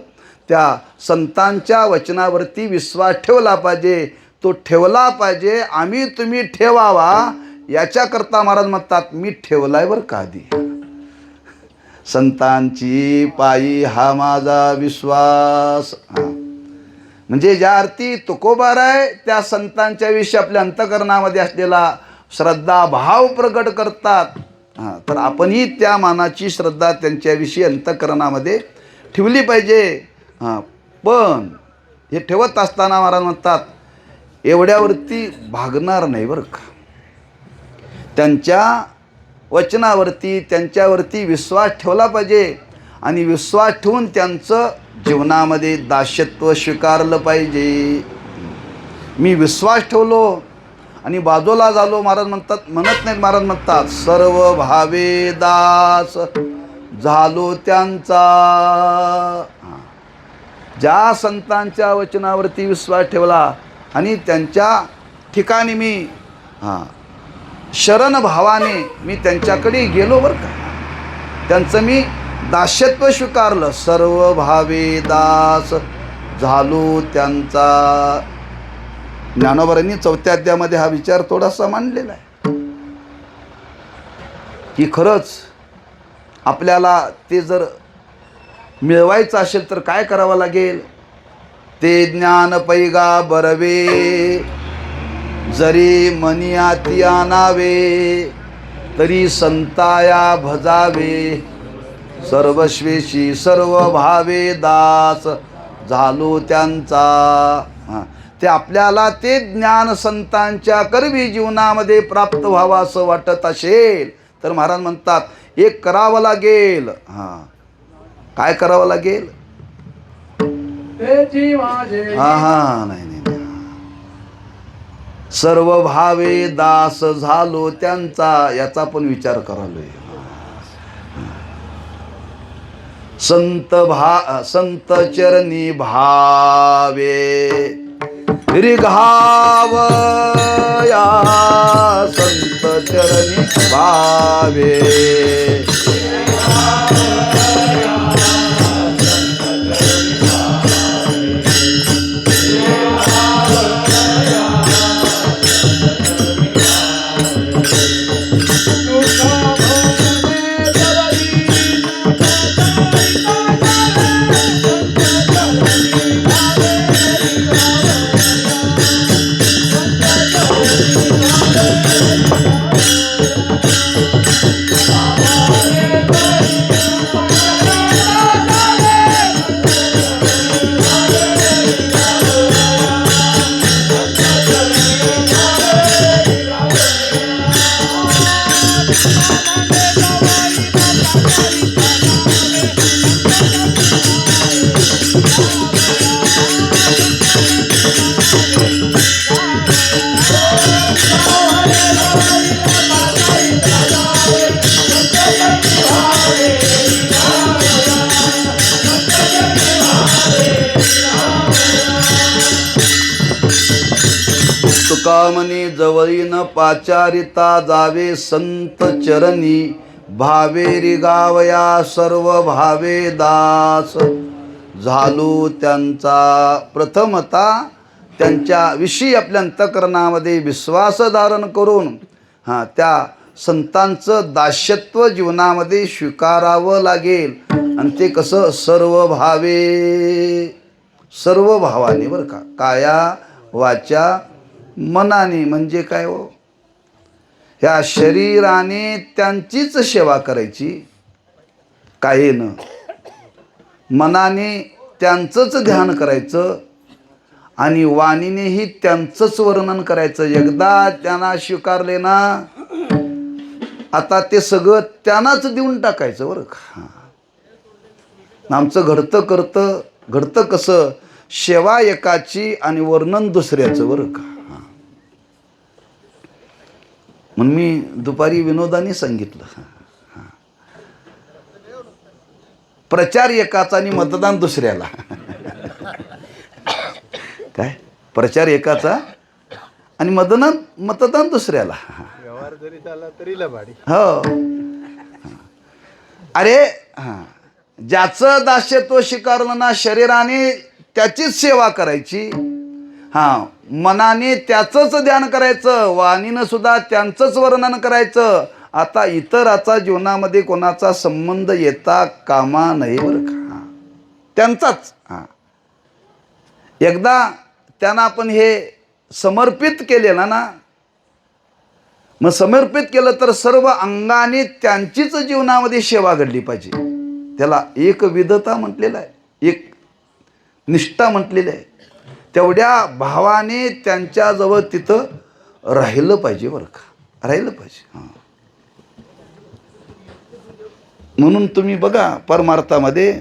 त्या संतांच्या वचनावरती विश्वास ठेवला पाहिजे. तो ठेवला पाहिजे. आम्ही तुम्ही ठेवावा याच्याकरता महाराज म्हणतात मी ठेवलाय बरं का आधी. संतांची पायी हा माझा विश्वास. म्हणजे ज्या अर्थी तुकोबार आहे त्या संतांच्या विषयी आपल्या अंतकरणामध्ये असलेला श्रद्धा भाव प्रकट करतात. हां, तर आपणही त्या मानाची श्रद्धा त्यांच्याविषयी अंतकरणामध्ये ठेवली पाहिजे. हां, पण हे ठेवत असताना महाराज म्हणतात एवढ्यावरती भागणार नाही बरं का. त्यांच्या वचनावरती त्यांच्यावरती विश्वास ठेवला पाहिजे आणि विश्वास ठेवून त्यांचं जीवनामध्ये दास्यत्व स्वीकारलं पाहिजे. मी विश्वास ठेवलो आणि बाजूला झालो महाराज म्हणतात म्हणत नाहीत. महाराज म्हणतात सर्व भावे दास झालो त्यांचा. ज्या संतांच्या वचनावरती विश्वास ठेवला आणि त्यांच्या ठिकाणी मी शरण भावाने मी त्यांच्याकडे गेलो बरं का, त्यांचं मी दास्यत्व स्वीकारलं. सर्व भावे दास झालो त्यांचा. ज्ञानोबांनी 4थ्या अध्यायामध्ये हा विचार थोडासा मांडलेला आहे की खरंच आपल्याला ते जर मिळवायचं असेल तर काय करावं लागेल. ते ज्ञान पैगा बरवे जरी मनी आती आणावे तरी संताया भजावे सर्वस्वेशी सर्व भावे दास झालो त्यांचा. हां, ते आपल्याला ते ज्ञान संतांच्या करवी जीवनामध्ये प्राप्त व्हावं असं वाटत असेल तर महाराज म्हणतात एक करावं लागेल. हां, काय करावं लागेल. हां हां नाही नाही सर्व भावे दास झालो त्यांचा याचा पण विचार करालोय. संत चरणी भावे रिघावया संत चरणी भावे. तुकामनी जवळीन पाचारिता जावे संत चरणी भावे रिगावया सर्व भावे दास झालो त्यांचा. प्रथमता त्यांच्याविषयी आपल्या अंतकरणामध्ये विश्वास धारण करून त्या संतांचं दास्यत्व जीवनामध्ये स्वीकारावं लागेल. आणि ते कसं सर्व भावे सर्व भावाने बरं का, काया वाचा मनाने. म्हणजे काय हो, ह्या शरीराने त्यांचीच सेवा करायची कायेनं, मनाने त्यांचंच ध्यान करायचं आणि वाणीनेही त्यांचंच वर्णन करायचं. एकदा त्यांना स्वीकारले ना आता ते सगळं त्यांनाच देऊन टाकायचं बरं का. आमचं घडतं कसं, सेवा एकाची आणि वर्णन दुसऱ्याचं बरं का. म्हणून मी दुपारी विनोदाने सांगितलं प्रचार एकाचा आणि मतदान दुसऱ्याला. काय प्रचार एकाचा आणि मतदान दुसऱ्याला. व्यवहार जरी झाला तरी लबाडी. हो अरे हां, ज्याचं दास्यत्व स्वीकारलं ना शरीराने त्याचीच सेवा करायची, हां मनाने त्याचंच ध्यान करायचं, वाणीनं सुद्धा त्यांचंच वर्णन करायचं. आता इतराचा जीवनामध्ये कोणाचा संबंध येता कामा नाही बरं का, त्यांचाच. हां एकदा त्यांना आपण हे समर्पित केलेलं ना, मग समर्पित केलं तर सर्व अंगाने त्यांचीच जीवनामध्ये सेवा घडली पाहिजे. त्याला एक विधता म्हटलेलं आहे, एक निष्ठा म्हटलेली आहे. तेवढ्या भावाने त्यांच्याजवळ तिथं राहिलं पाहिजे बरं का, राहिलं पाहिजे. हां, म्हणून तुम्ही बघा परमार्थामध्ये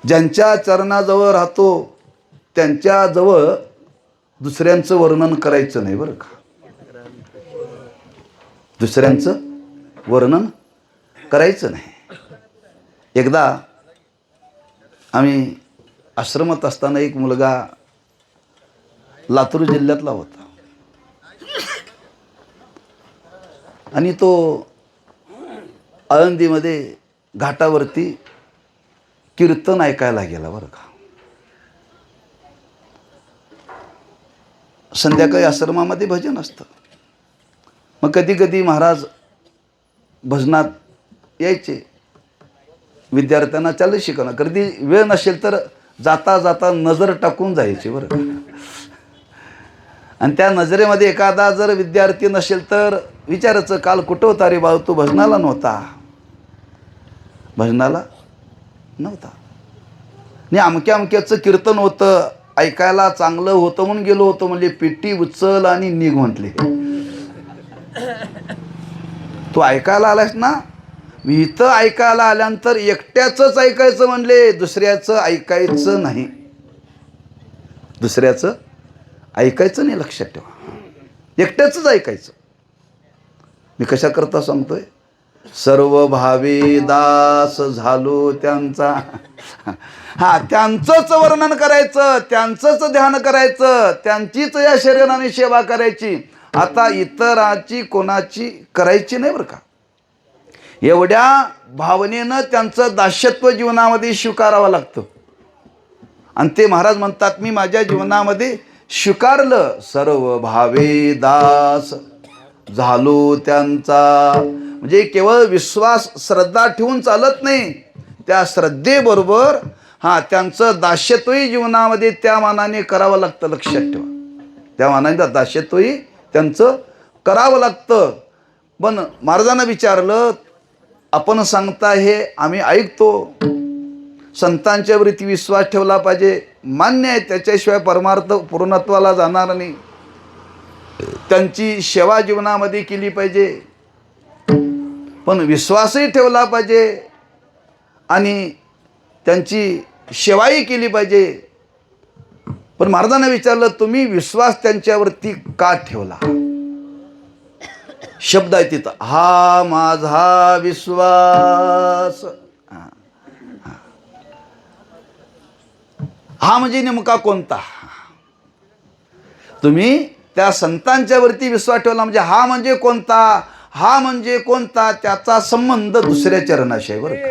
ज्यांच्या चरणाजवळ राहतो त्यांच्याजवळ दुसऱ्यांचं वर्णन करायचं नाही बरं का, दुसऱ्यांचं वर्णन करायचं नाही. एकदा आम्ही आश्रमात असताना एक मुलगा लातूर जिल्ह्यातला होता आणि तो आळंदीमध्ये घाटावरती कीर्तन ऐकायला गेला बरं का. संध्याकाळी आश्रमामध्ये भजन असतं. मग कधी कधी महाराज भजनात यायचे, विद्यार्थ्यांना चालू शिकवणं. कधी वेळ नसेल तर जाता जाता नजर टाकून जायचे बरं का. आणि त्या नजरेमध्ये एखादा जर विद्यार्थी नसेल तर विचारायचं, काल कुठं होता रे बाळू, तू भजनाला नव्हता, भजनाला नव्हता. आणि अमक्या अमक्याचं कीर्तन होतं, ऐकायला चांगलं होतं म्हणून गेलो होतो. म्हणजे पेटी उचल आणि निघ म्हटले. तू ऐकायला आलास ना, मी इथं ऐकायला आल्यानंतर एकट्याचंच ऐकायचं म्हणले, दुसऱ्याचं ऐकायचं नाही, दुसऱ्याचं ऐकायचं नाही, लक्षात ठेवा. एकट्याचंच ऐकायचं. मी कशा करता सांगतोय, सर्व भावे दास झालो त्यांचा. हा, त्यांचंच वर्णन करायचं, त्यांचंच ध्यान करायचं, त्यांचीच या शरीराने सेवा करायची. आता इतराची कोणाची करायची नाही बरं का. एवढ्या भावनेनं त्यांचं दास्यत्व जीवनामध्ये स्वीकारावं लागतं. आणि ते महाराज म्हणतात, मी माझ्या जीवनामध्ये स्वीकारलं, सर्व भावे दास झालो त्यांचा. म्हणजे केवळ विश्वास श्रद्धा ठेवून चालत नाही, त्या श्रद्धेबरोबर हां त्यांचं दास्यत्वही जीवनामध्ये त्या मानाने करावं लागतं. लक्षात ठेवा, त्या मानाने दास्यत्वही त्यांचं करावं लागतं. पण महाराजांना विचारलं, आपण सांगता हे आम्ही ऐकतो, संतांच्या वरती विश्वास ठेवला पाहिजे, मान्य आहे, त्याच्याशिवाय परमार्थ पूर्णत्वाला जाणार नाही. त्यांची सेवा जीवनामध्ये केली पाहिजे, पण विश्वासही ठेवला पाहिजे आणि त्यांची सेवाही केली पाहिजे. पण महाराजांना विचारलं, तुम्ही विश्वास त्यांच्यावरती का ठेवला? शब्द आहे तिथं, हा माझा विश्वास. हा म्हणजे नेमका कोणता? तुम्ही त्या संतांच्यावरती विश्वास ठेवला म्हणजे हा म्हणजे कोणता? हा म्हणजे कोणता? त्याचा संबंध दुसऱ्या चरणाशी आहे बरं का.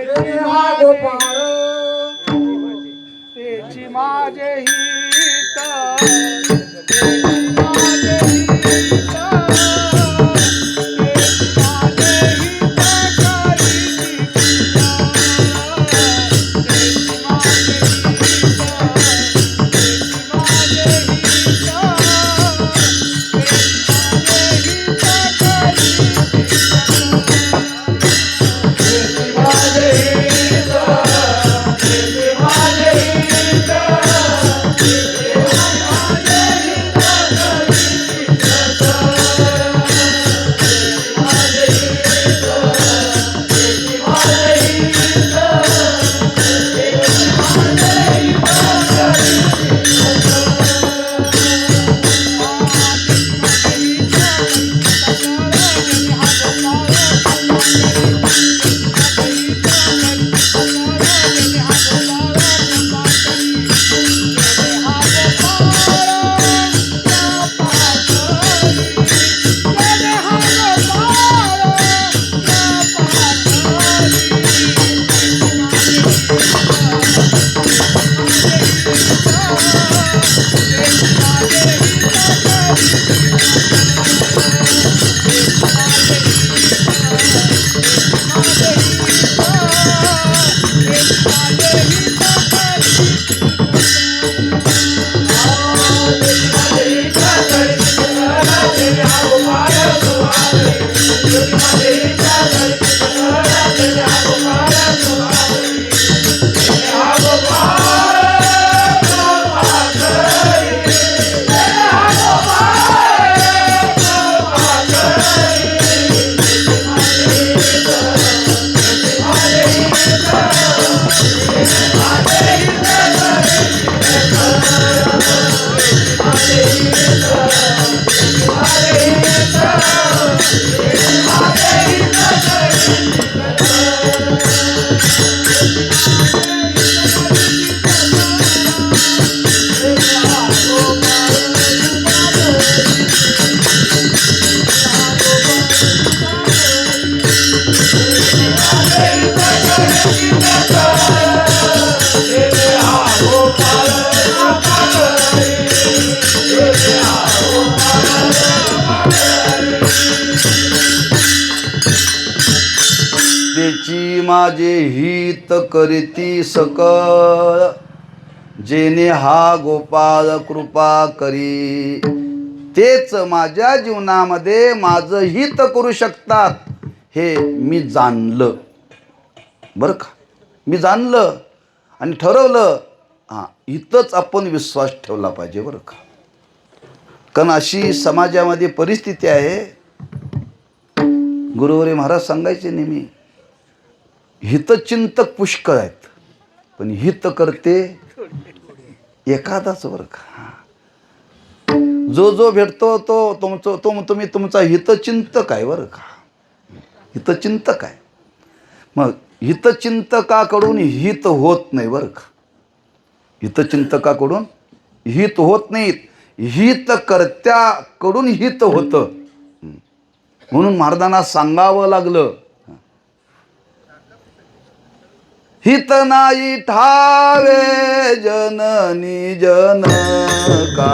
तेची माझे हित, तेची माझे हित, त्याची माझे हित करीती सकळ, जेने हा गोपाळ कृपा करी. तेच माझ्या जीवनामध्ये माझं हित करू शकतात हे मी जाणलं बरं का. मी जाणलं आणि ठरवलं, हां इथंच आपण विश्वास ठेवला पाहिजे बरं का. कारण अशी समाजामध्ये परिस्थिती आहे. गुरुवरे महाराज सांगायचे नेहमी, हितचिंतक पुष्कळ आहेत पण हित करते एखादाच बरं का. जो जो भेटतो तो तुम्ही तुमचा हितचिंतक आहे बरं का. हितचिंतक आहे. मग हितचिंतकाकडून हित होत नाही बरं का. हितचिंतकाकडून हित होत नाहीत, हितकर्त्याकडून हित होतं. म्हणून महाराजांना सांगावं लागलं, हित नाही ठावे जननी जनका,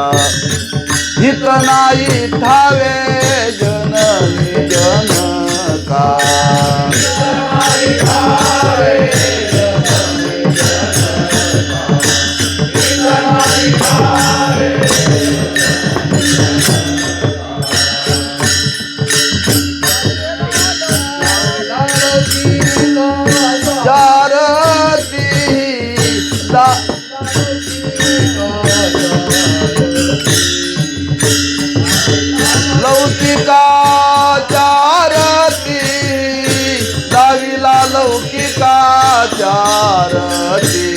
हित नाही ठावे जननी जनका. लौकिका चारती दाविला लौकिका चारती.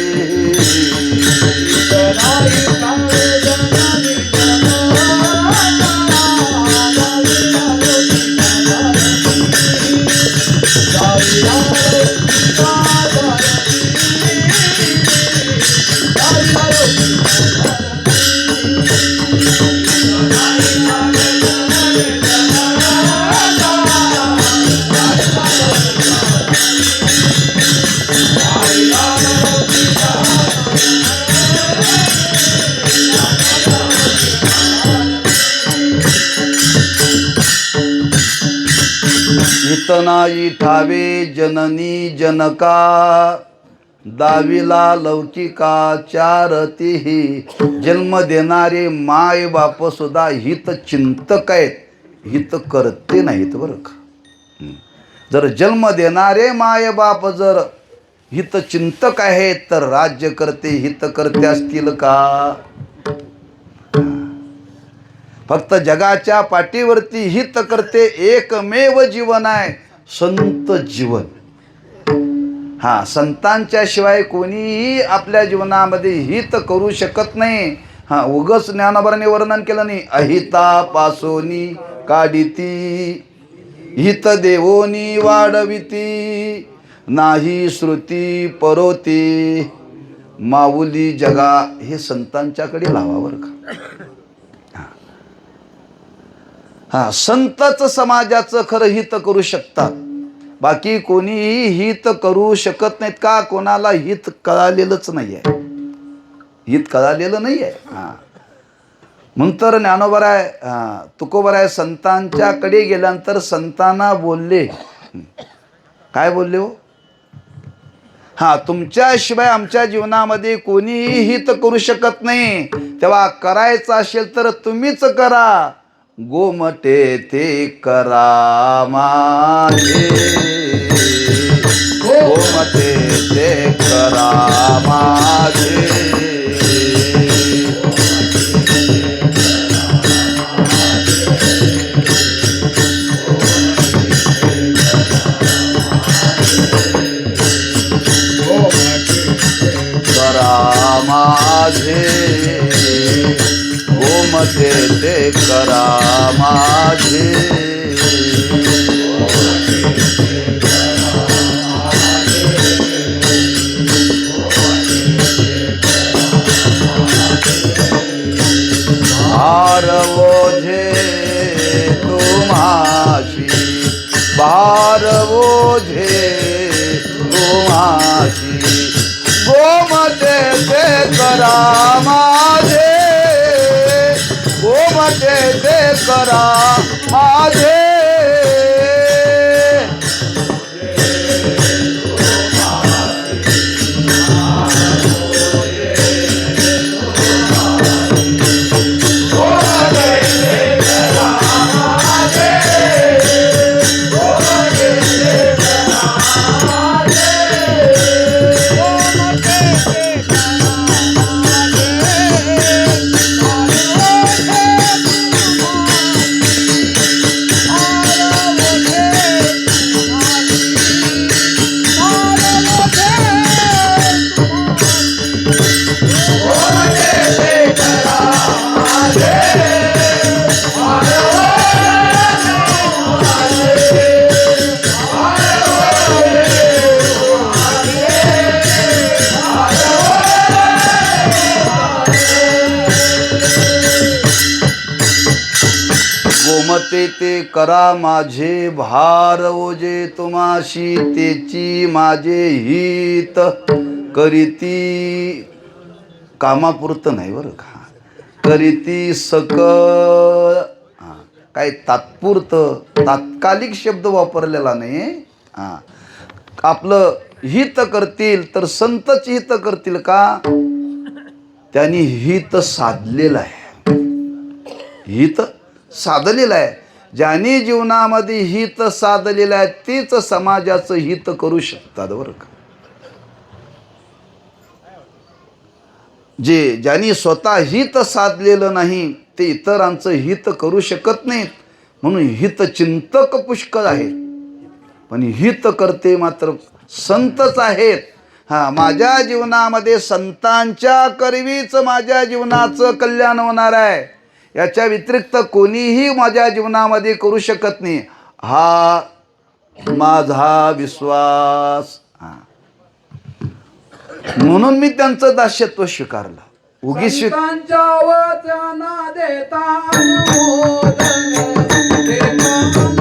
हित नाही ठावे जननी जनका, दाविला लौकिका चारतीही. जन्म देणारे माय बाप सुद्धा हित चिंतक आहेत, हित करते नाहीत बरं का. जर जन्म देणारे माय बाप जर हित चिंतक आहेत तर राज्य करते हित करते असतील का. फक्त जगाच्या पाठीवरती हित करते एकमेव जीवन आहे, संत जीवन. हा, संतांच्या शिवाय कोणीही आपल्या जीवनामध्ये हित करू शकत नाही. हा, उगच ज्ञानोबांनी वर्णन केलं नाही, अहिता पासोनी काढिती हित देवोनी वाढविती, नाही श्रुती परोती माऊली जगा. हे संतांच्याकडे लावावर का. हा, संतच समाजाचं खरं हित करू शकतात, बाकी कोणीही हित करू शकत नाहीत. का, कोणाला हित कळालेलंच नाही आहे, हित कळालेलं नाही आहे. हां, म्हणून तर ज्ञानोबराय तुकोबराय संतांच्याकडे गेल्यानंतर संतांना बोलले, काय बोलले हो. हां, तुमच्याशिवाय आमच्या जीवनामध्ये कोणीही हित करू शकत नाही, तेव्हा करायचं असेल तर तुम्हीच करा. गोमटे ते करा माझे, गोमटे ते करा माझे. करा माझे, गोमटे ते करा माझे. भार ओझे तुम्हाशी ओझे गोमाशी गोमते ते करा माझे गोमते ते करा माझे गोमते ते करा माझे भार ओझे तुम्हाशी तेची माझे हित करीती कामापुरतं नाही बरं का करीती सकळ काय तात्पुरतं तात्कालिक शब्द वापरलेला नाही आपलं हित करतील तर संतच हित करतील का त्यांनी हित साधलेलं आहे हित साधलेलं आहे ज्यांनी जीवनामध्ये हित साधलेलं आहे तेच समाजाचं हित करू शकतात बरं का ज्यांनी स्वतः हित साधलेलं नाही ते इतरांचं हित करू शकत नाहीत म्हणून हितचिंतक पुष्कळ आहेत पण हित करते मात्र संतच आहेत माझ्या जीवनामध्ये संतांच्या करवीच माझ्या जीवनाचं कल्याण होणार आहे याच्या व्यतिरिक्त कोणीही माझ्या जीवनामध्ये करू शकत नाही हा माझा विश्वास म्हणून मी त्यांचं दास्यत्व स्वीकारलं उगीच संतांच्या वचना देता अनुमोदन देता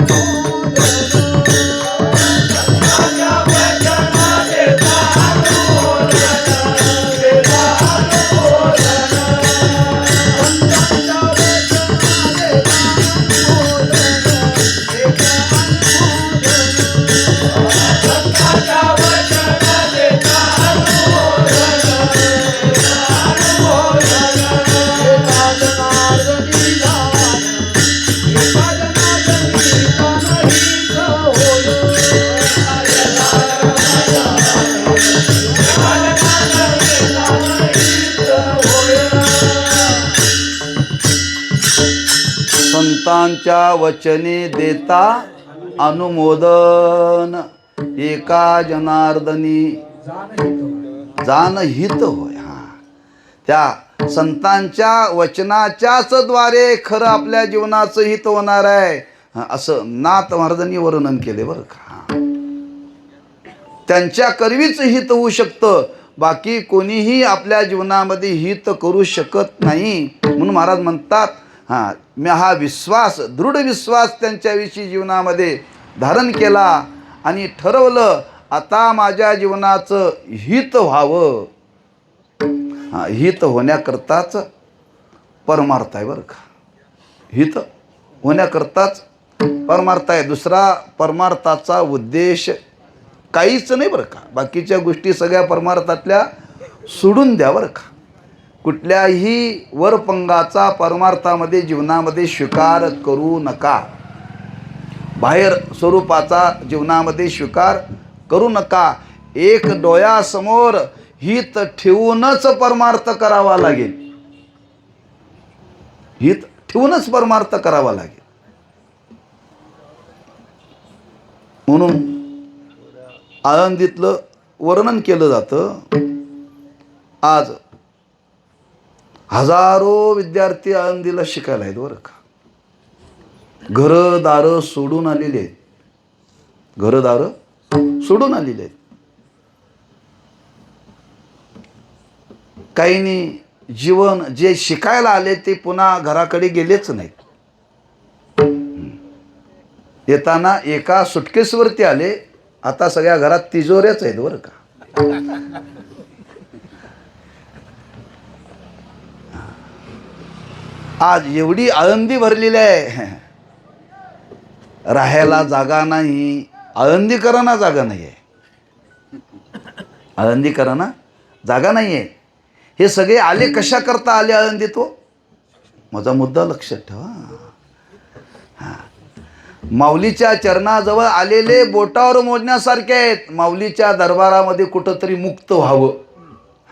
संतांच्या वचने देता अनुमोदन एका जनार्दनी जान हित होय त्या संतांच्या वचनाच्याच द्वारे खरं आपल्या जीवनाचं हित होणार आहे असं नाथ महाराजांनी वर्णन केले बरं का त्यांच्या करवीच हित होऊ शकतं बाकी कोणीही आपल्या जीवनामध्ये हित करू शकत नाही म्हणून महाराज म्हणतात मी हा विश्वास दृढ विश्वास त्यांच्याविषयी जीवनामध्ये धारण केला आणि ठरवलं आता माझ्या जीवनाचं हित व्हावं हित होण्याकरताच परमार्थ आहे बरं का हित होण्याकरताच परमार्थ आहे दुसरा परमार्थाचा उद्देश काहीच नाही बरं का बाकीच्या गोष्टी सगळ्या परमार्थातल्या सोडून द्या बरं का कुठल्याही वरपंगाचा परमार्थामध्ये जीवनामध्ये स्वीकार करू नका बाहेर स्वरूपाचा जीवनामध्ये स्वीकार करू नका एक डोळ्यासमोर हित ठेवूनच परमार्थ करावा लागेल हित ठेवूनच परमार्थ करावा लागेल म्हणून आळंदीतलं वर्णन केलं जातं आज हजारो विद्यार्थी आळंदीला शिकायला आहेत बरं का घरदारं सोडून आलेले आहेत घरदारं सोडून आलेले आहेत काहींनी जीवन जे शिकायला आले ते पुन्हा घराकडे गेलेच नाहीत येताना एका सुटकेसवरती आले आता सगळ्या घरात तिजोऱ्याच आहेत बरं का. आज एवढी आळंदी भरलेली आहे, राहायला जागा नाही. आळंदीकरांना जागा नाही आहे, आळंदीकरांना जागा नाही आहे. हे सगळे आले कशा करता आले आळंदी? तो माझा मुद्दा लक्षात ठेवा. माऊलीच्या चरणाजवळ आलेले बोटावर मोजण्यासारखे आहेत. माऊलीच्या दरबारामध्ये कुठंतरी मुक्त व्हावं.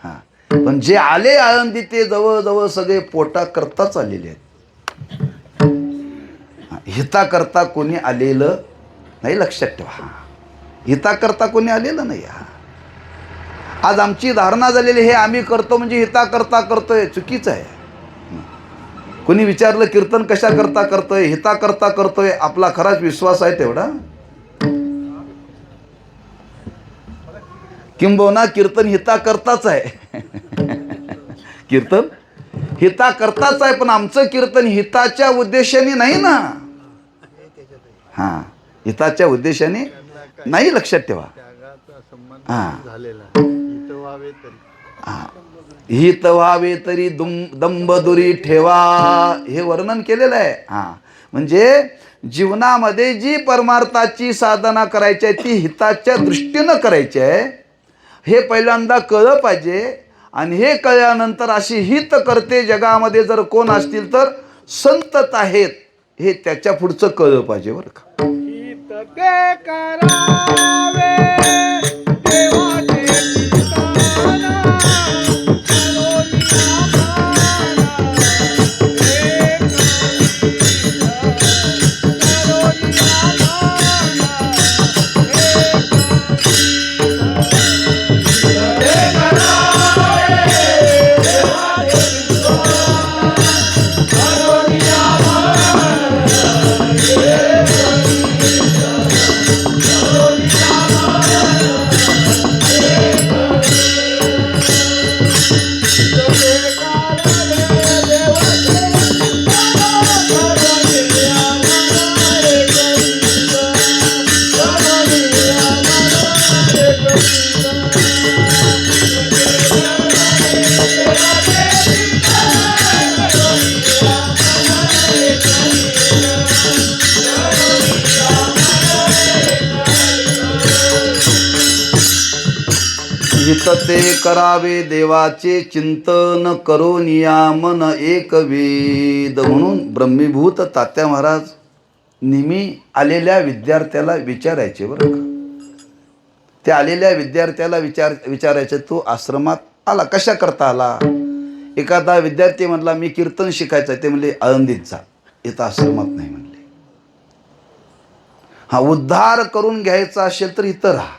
हां, पण जे आले आळंदी ते जवळजवळ सगळे पोटा करताच आलेले आहेत. हिता करता कोणी आलेलं नाही, लक्षात ठेवा. हिता करता कोणी आलेलं नाही. आज आमची धारणा झालेली हे आम्ही करतो म्हणजे हिता करता करतोय, चुकीचं आहे. कोणी विचारलं कीर्तन कशा करता करतोय, हिता करता करतोय, आपला खराच विश्वास आहे तेवढा? किंबहुना कीर्तन हिता करताच आहे. कीर्तन हिता करताच आहे, पण आमचं कीर्तन हिताच्या उद्देशाने नाही ना. हां, हिताच्या उद्देशाने नाही, लक्षात ठेवा. त्यागाचा संबंध हां. झालेला आहे. हित व्हावे तरी हित व्हावे तरी दंबदुरी ठेवा, हे वर्णन केलेलं आहे. हां, म्हणजे जीवनामध्ये जी परमार्थाची साधना करायची आहे ती हिताच्या दृष्टीनं करायची आहे, हे पहिल्यांदा कळलं पाहिजे. आणि हे कळल्यानंतर अशी हित करते जगामध्ये जर कोण असतील तर संतत आहेत, हे त्याच्या पुढचं कळलं पाहिजे बरं का. हित ते करावे देवाचे चिंतन, हित ते करावे देवाचे चिंतन, करोनिया मन एक वेद. म्हणून ब्रह्मीभूत तात्या महाराज नेहमी आलेल्या विद्यार्थ्याला विचारायचे बरं का. ते आलेल्या विद्यार्थ्याला विचारायचे, तो आश्रमात आला कशा करता आला? एखादा विद्यार्थी म्हणला मी कीर्तन शिकायचं आहे, ते म्हणले आळंदीत जा, इथं आश्रमात नाही म्हणले. हा, उद्धार करून घ्यायचा असेल तर इथं राहा,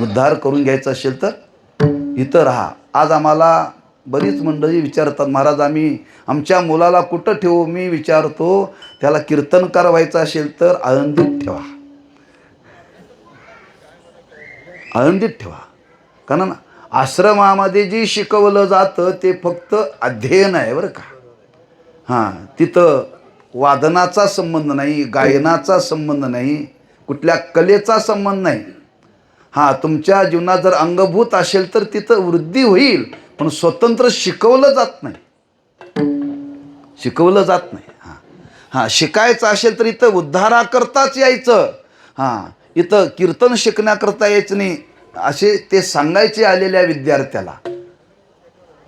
उद्धार करून घ्यायचा असेल तर इथं राहा. आज आम्हाला बरीच मंडळी विचारतात, महाराज आम्ही आमच्या मुलाला कुठं ठेवू? मी विचारतो, त्याला कीर्तनकार व्हायचं असेल तर आळंदीत ठेवा, आळंदीत ठेवा. कारण आश्रमामध्ये जे शिकवलं जातं ते फक्त अध्ययन आहे बरं का. हां, तिथं वादनाचा संबंध नाही, गायनाचा संबंध नाही, कुठल्या कलेचा संबंध नाही. हां, तुमच्या जीवनात जर अंगभूत असेल तर तिथं वृद्धी होईल, पण स्वतंत्र शिकवलं जात नाही, शिकवलं जात नाही. हां हां, शिकायचं असेल तर इथं उद्धाराकरताच यायचं. हां, इथं कीर्तन शिकण्याकरता यायचं नाही, असे ते सांगायचे आलेल्या विद्यार्थ्याला.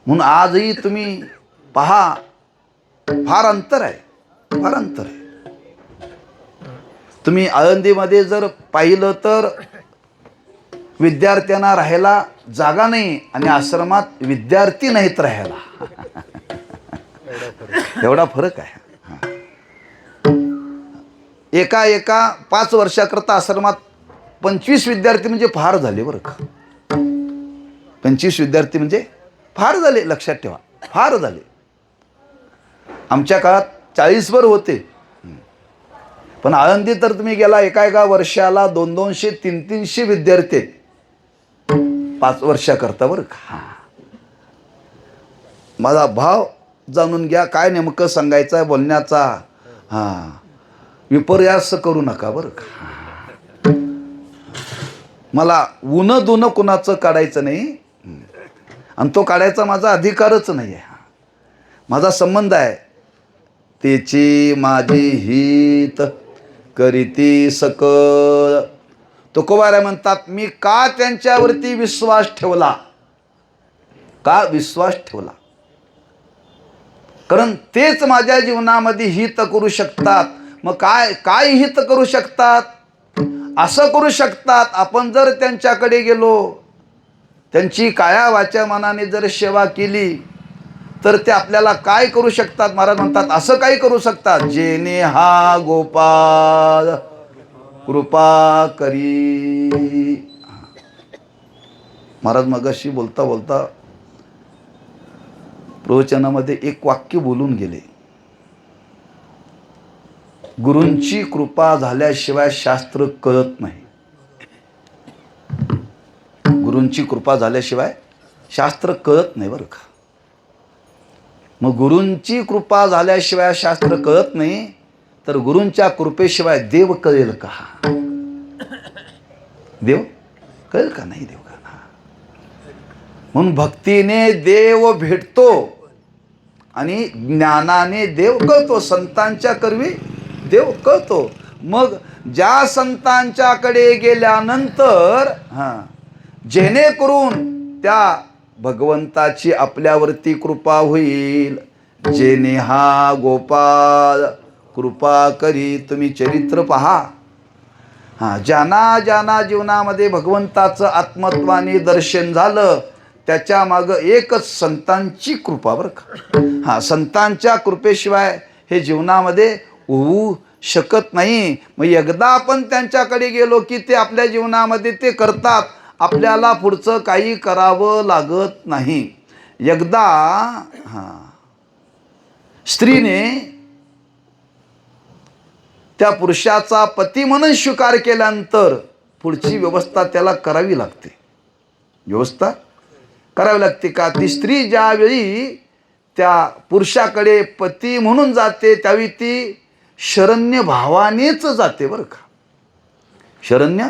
म्हणून आजही तुम्ही पहा, फार अंतर आहे, फार अंतर आहे. तुम्ही आळंदीमध्ये जर पाहिलं तर विद्यार्थ्यांना राहायला जागा नाही आणि आश्रमात विद्यार्थी नाहीत राहायला. एवढा फरक आहे. एका 5 वर्षाकरता आश्रमात 25 विद्यार्थी म्हणजे फार झाले बरं का. 25 विद्यार्थी म्हणजे फार झाले, लक्षात ठेवा, फार झाले. आमच्या काळात 40 वर होते. पण आळंदी तर तुम्ही गेला, एका वर्षाला 200-200, 300 विद्यार्थी आहेत 5 वर्षाकरता बरं का. माझा भाव जाणून घ्या, काय नेमकं सांगायचं आहे बोलण्याचा. हां, विपर्यास करू नका बरं का. मला उनं दुनं कुणाचं काढायचं नाही आणि तो काढायचा माझा अधिकारच नाही आहे. माझा संबंध आहे. तेची माझी हित करीती सकळ. तुकोबाराय म्हणतात, मी का त्यांच्यावरती विश्वास ठेवला, का विश्वास ठेवला, कारण तेच माझ्या जीवनामध्ये हित करू शकतात. मग काय हित करू शकतात? असं करू शकतात, आपण जर त्यांच्याकडे गेलो, त्यांची काया वाचा मनाने जर सेवा केली तर ते आपल्याला काय करू शकतात? महाराज म्हणतात, असं काय करू शकतात, जेने हा गोपाळ कृपा करी. महाराज मगाशी बोलता बोलता प्रवचनामध्ये एक वाक्य बोलून गेले, गुरूंची कृपा झाल्याशिवाय शास्त्र कळत नाही. गुरूंची कृपा झाल्याशिवाय शास्त्र कळत नाही बरं का. मग गुरूंची कृपा झाल्याशिवाय शास्त्र कळत नाही, तर गुरूंच्या कृपेशिवाय देव कळेल का? देव कळेल का? नाही देव का. म्हणून भक्तीने देव भेटतो आणि ज्ञानाने देव कळतो. संतांच्या करवी देव कळतो. मग ज्या संतांच्याकडे गेल्यानंतर जेणेकरून त्या भगवंताची आपल्यावरती कृपा होईल. जेने हा गोपाळ कृपा करी. तुम्ही चरित्र पहा. ज्यांना जीवनामध्ये भगवंताचं आत्मत्वाने दर्शन झालं, त्याच्या मागं एकच संतांची कृपा बरं का. संतांच्या कृपेशिवाय हे जीवनामध्ये होऊ शकत नाही. मग एकदा आपण त्यांच्याकडे गेलो की ते आपल्या जीवनामध्ये ते करतात. आपल्याला पुढचं काही करावं लागत नाही. एकदा स्त्रीने त्या पुरुषाचा पती म्हणून स्वीकार केल्यानंतर पुढची व्यवस्था त्याला करावी लागते. व्यवस्था करावी लागते का? ती स्त्री ज्यावेळी त्या पुरुषाकडे पती म्हणून जाते त्यावेळी ती शरण्य भावानेच जाते बरं का. शरण्य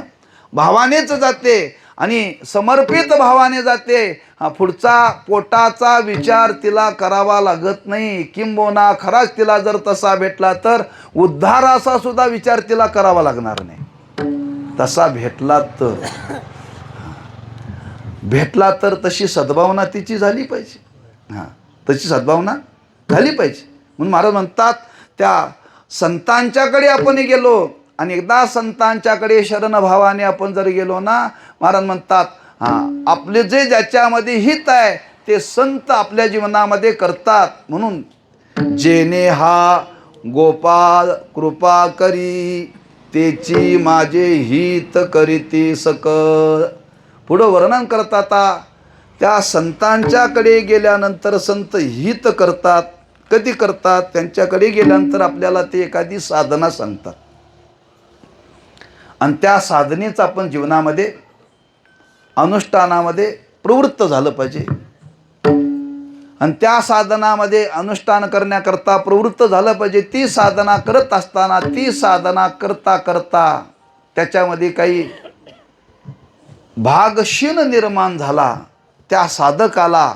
भावानेच जाते आणि समर्पित भावाने जाते. पुढचा पोटाचा विचार तिला करावा लागत नाही. किंबहुना खराच तिला जर तसा भेटला तर उद्धाराचा सुद्धा विचार तिला करावा लागणार नाही. तसा भेटला तर तशी सद्भावना तिची झाली पाहिजे. तशी सद्भावना झाली पाहिजे. म्हणून महाराज म्हणतात, त्या संतांच्याकडे आपण गेलो आणि एकदा संतांच्याकडे शरणभावाने आपण जर गेलो ना, महाराज म्हणतात आपले जे ज्याच्यामध्ये हित आहे ते संत आपल्या जीवनामध्ये करतात. म्हणून जेने हा गोपाळ कृपा करी, तेची माझे हित करीती सकळ. पुढं वर्णन करतात, त्या संतांच्याकडे गेल्यानंतर संत हित करतात. कधी करतात? त्यांच्याकडे गेल्यानंतर आपल्याला ते एखादी साधना सांगतात आणि त्या साधनेचं आपण जीवनामध्ये अनुष्ठानामध्ये प्रवृत्त झालं पाहिजे. आणि त्या साधनामध्ये अनुष्ठान करण्याकरता प्रवृत्त झालं पाहिजे. ती साधना करत असताना, ती साधना करता करता त्याच्यामध्ये काही भागशीन निर्माण झाला त्या साधकाला,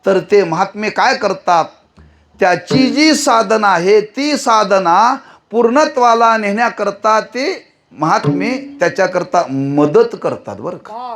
तर ते महात्मे काय करतात? त्याची जी साधना आहे ती साधना पूर्णत्वाला नेण्याकरता ते महात्मे त्याच्याकरता मदत करतात बरं का.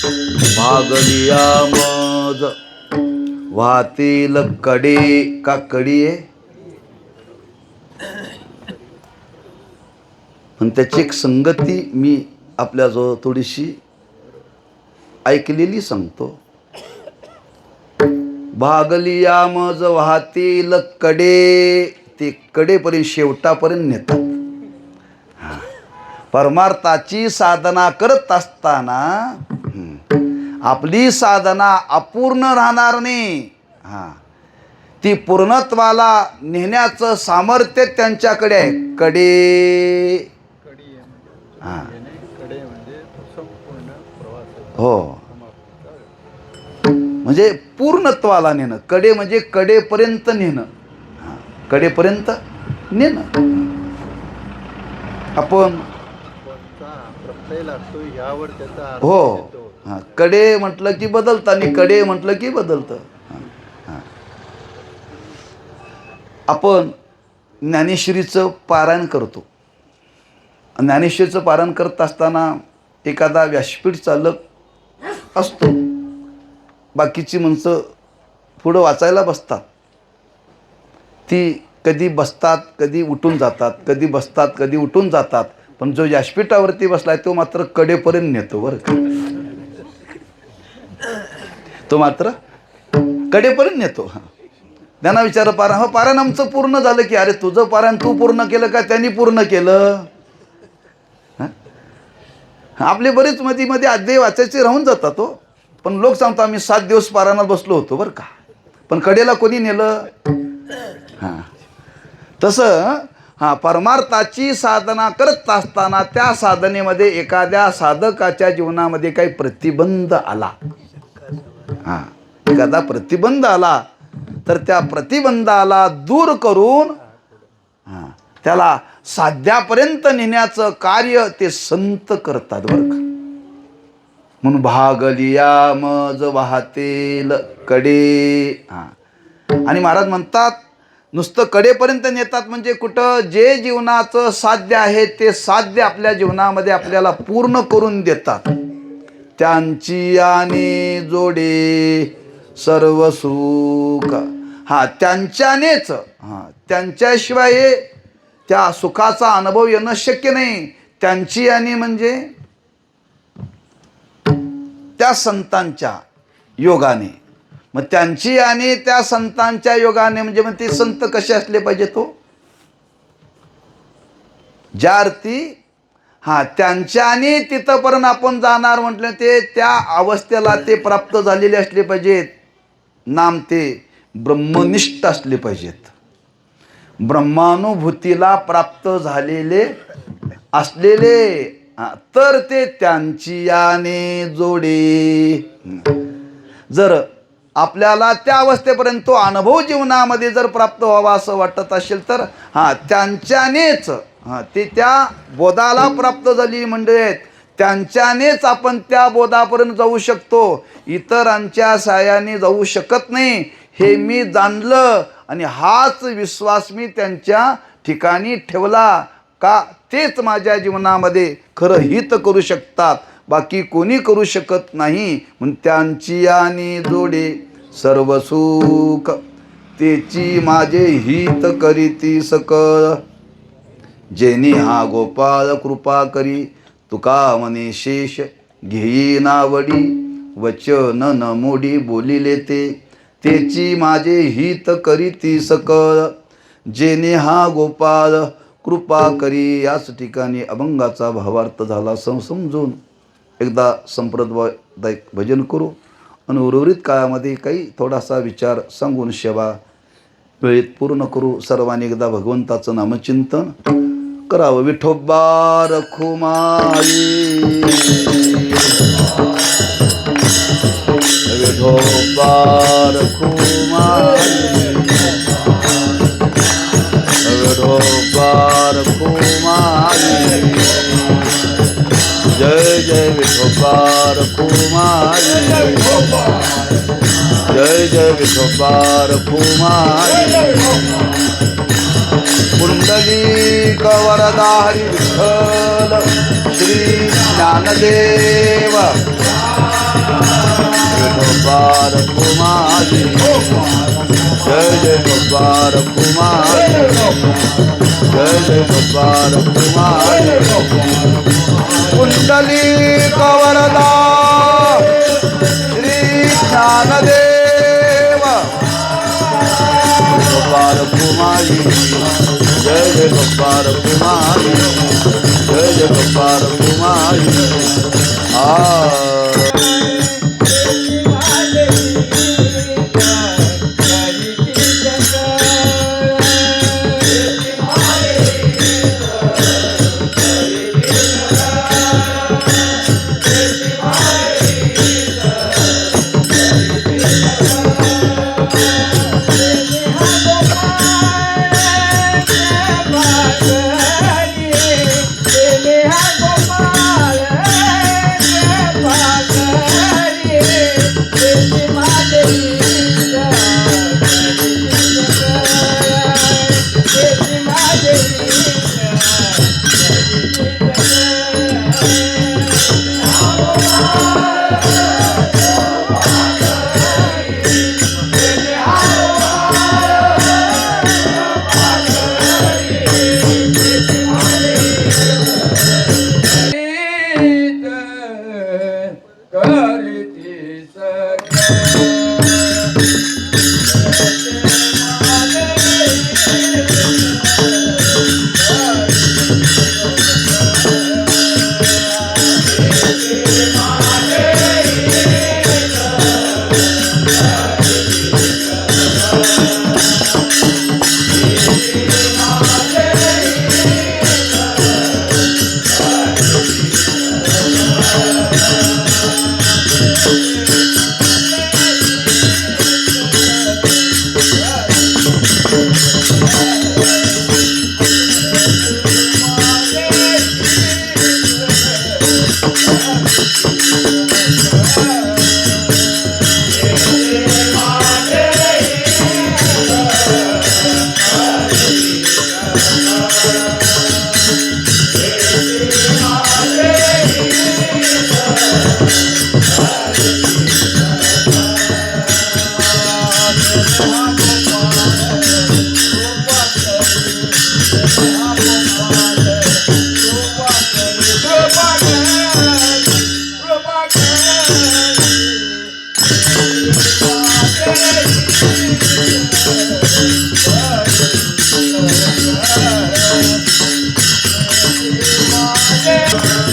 भागलिया मज वाहतील कडे का कडी आहे पण त्याची एक संगती मी आपल्याजवळ थोडीशी ऐकलेली सांगतो. भागलिया मज वाहतील कडे, ते कडेपर्यंत शेवटापर्यंत नेतात. परमार्थाची साधना करत असताना आपली साधना अपूर्ण राहणार नाही. ती पूर्णत्वाला नेण्याचं सामर्थ्य त्यांच्याकडे आहे. कडे कडी कडे म्हणजे संपूर्ण प्रवास हो, म्हणजे पूर्णत्वाला नेणं. कडे म्हणजे कडेपर्यंत नेणं. कडेपर्यंत नेणं. आपण प्रत्यय लागतो यावर त्याचा अर्थ हो, येतो. कडे म्हटलं की बदलतं आणि कडे म्हटलं की बदलतं. आपण ज्ञानेश्वरीचं पारायण करतो. ज्ञानेश्वरीचं पारायण करत असताना एखादा व्यासपीठ चालक असतो. बाकीची माणसं पुढं वाचायला बसतात. ती कधी बसतात, कधी उठून जातात, कधी बसतात, कधी उठून जातात. पण जो व्यासपीठावरती बसलाय तो मात्र कडेपर्यंत नेतो बरं का. तो मात्र कडेपर्यंत नेतो. त्यांना विचार पारायण, हो पारायण आमचं पूर्ण झालं की. अरे तुझं पारायण तू पूर्ण केलं का त्यांनी पूर्ण केलं? आपले बरेच मध्ये मध्ये अध्याय वाचायचे राहून जातात हो. पण लोक सांगतो आम्ही 7 दिवस पारायणात बसलो होतो बरं का, पण कडेला कोणी नेलं? तसं परमार्थाची साधना करत असताना त्या साधनेमध्ये एखाद्या साधकाच्या जीवनामध्ये काही प्रतिबंध आला, एखादा प्रतिबंध आला तर त्या प्रतिबंधाला दूर करून त्याला साध्यापर्यंत नेण्याचं कार्य ते संत करतात बरं का. म्हणून भागलिया मज वाहतेल कडे. आणि महाराज म्हणतात नुसतं कडेपर्यंत नेतात म्हणजे कुठं? जे जीवनाचं साध्य आहे ते साध्य आपल्या जीवनामध्ये आपल्याला पूर्ण करून देतात. त्यांची आणि जोडे सर्व सुख. त्यांच्यानेच, त्यांच्याशिवाय त्या सुखाचा अनुभव येणं शक्य नाही. त्यांची आणि म्हणजे त्या संतांच्या योगाने. मग त्यांची आणि त्या संतांच्या योगाने म्हणजे मग ते संत कसे असले पाहिजे? तो ज्या अर्थी त्यांच्याने तिथंपर्यंत आपण जाणार म्हटलं ते त्या अवस्थेला ते प्राप्त झालेले असले पाहिजेत. नाम ते ब्रह्मनिष्ठ असले पाहिजेत. ब्रह्मानुभूतीला प्राप्त झालेले असलेले तर ते त्यांची याने जोडे. जर आपल्याला त्या अवस्थेपर्यंत तो अनुभव जीवनामध्ये जर प्राप्त व्हावा असं वाटत असेल तर त्यांच्यानेच ते त्या बोधाला प्राप्त झाली मंडळी आहेत. त्यांच्यानेच आपण त्या बोधापर्यंत जाऊ शकतो. इतरांच्या साहाय्याने जाऊ शकत नाही हे मी जाणलं आणि हाच विश्वास मी त्यांच्या ठिकाणी ठेवला का तेच माझ्या जीवनामध्ये खरं हित करू शकतात, बाकी कोणी करू शकत नाही. म्हणून त्यांची आणि जोडे सर्व सुख तेची माझे हित करीती सकळ. जेनी हा गोपाळ कृपा करी तुका मने शेष घेई नावडी. वचन न मोडी बोलिले तेची माझे हित करीती सकळ. जेने हा गोपाळ कृपा करी. याच ठिकाणी अभंगाचा भावार्थ झाला समजून एकदा संप्रदायिक भजन करू आणि उर्वरित काळामध्ये काही थोडासा विचार सांगून सेवा वेळेत पूर्ण करू. सर्वांनी एकदा भगवंताचं नामचिंतन करावं. विठोबा रखुमाई, विठोबा रखुमाई, विठोबा रखुमाई. जय जय विठोबा रखुमाई, जय जय विठोबा रखुमाई. कुंडलिक वरदा हरी विठ्ठल श्री ज्ञानदेव जय गब्बार कुमार जय जय गब्बार कुमार कुंडली कवरदा श्री ज्ञानदेव गब्बार कुमारी जय जय गब्बार कुमारी जय जय गब्बार कुमारी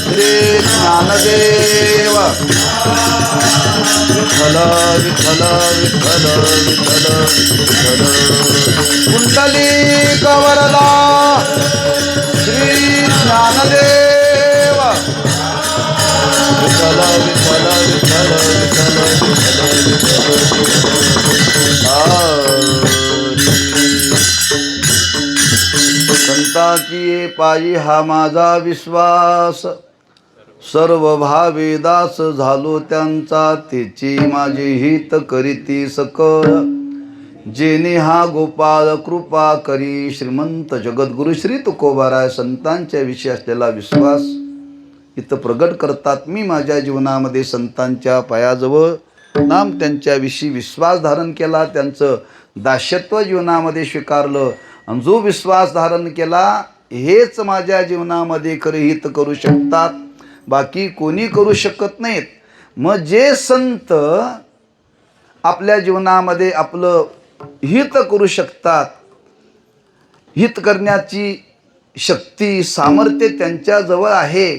श्री ज्ञानदेव विठ्ठल विठ्ठल विठ्ठल विठ्ठल विठ्ठल कुंडली कवरदा श्री ज्ञानदेव विठ्ठल विठ्ठल विठ्ठल विठ्ठल संतांची पायी हा माझा विश्वास सर्व भावे दास झालो त्यांचा तेची माझे हित करीती सकळ जेने हा गोपाळ कृपा करी श्रीमंत जगद्गुरु श्री तुकोबाराय संतांच्या विषयी असलेला विश्वास इथं प्रगट करतात. मी माझ्या जीवनामध्ये संतांच्या पायाजवळ नाम त्यांच्याविषयी विश्वास धारण केला, त्यांचं दास्यत्व जीवनामध्ये स्वीकारलं आणि जो विश्वास धारण केला हेच माझ्या जीवनामध्ये खरे हित करू शकतात, बाकी कोणी करू शकत नाहीत. मग जे संत आपल्या जीवनामध्ये आपलं हित करू शकतात, हित करण्याची शक्ती सामर्थ्य त्यांच्याजवळ आहे,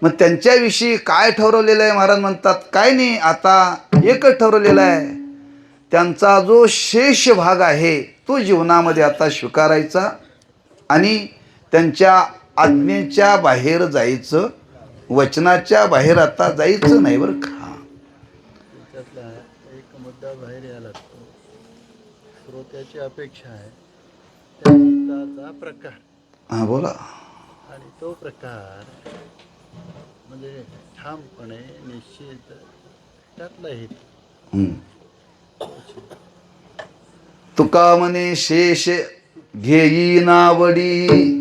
मग त्यांच्याविषयी काय ठरवलेलं आहे? महाराज म्हणतात काय नाही, आता एकच ठरवलेलं आहे, त्यांचा जो शेष भाग आहे तो जीवनामध्ये आता स्वीकारायचा आणि त्यांच्या आज्ञेच्या बाहेर जायचं, वचनाच्या बाहेर आता जायचं नाही बरं का. त्यातला एक मुद्दा बाहेर यायला लागतो. श्रोत्याची अपेक्षा आहे त्या गीताचा प्रकार, हां बोला. आणि तो प्रकार म्हणजे ठामपणे निश्चित त्यातला हित. तुका म्हणे शेष घेई नावडी.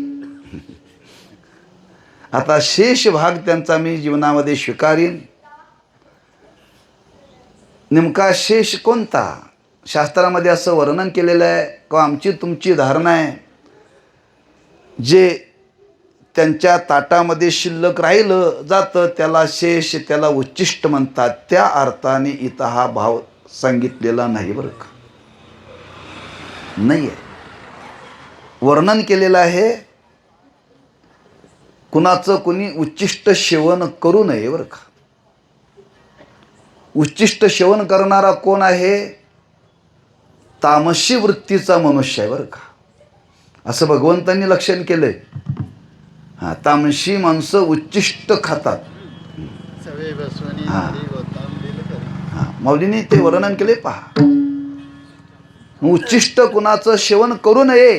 आता शेष भाग त्यांचा मी जीवनामध्ये स्वीकारीन. नेमका शेष कोणता? शास्त्रामध्ये असं वर्णन केलेलं आहे किंवा आमची तुमची धारणा आहे, जे त्यांच्या ताटामध्ये शिल्लक राहिलं जातं त्याला शेष, त्याला उच्चिष्ट म्हणतात. त्या अर्थाने इथं हा भाव सांगितलेला नाही बरं का, नाही आहे. वर्णन केलेलं आहे कुणाचं कुणी उच्चिष्ट सेवन करू नये बरं का. उच्चिष्ट सेवन करणारा कोण आहे? तामसी वृत्तीचा मनुष्य आहे बरं का, असं भगवंतांनी लक्षण केलंय. हां, तामसी माणसं उच्चिष्ट खातात. सवे बसवणी हा. हरी होताम दिल करी. हां, माऊलीने ते वर्णन केले पहा. उच्चिष्ट कुणाचं सेवन करू नये.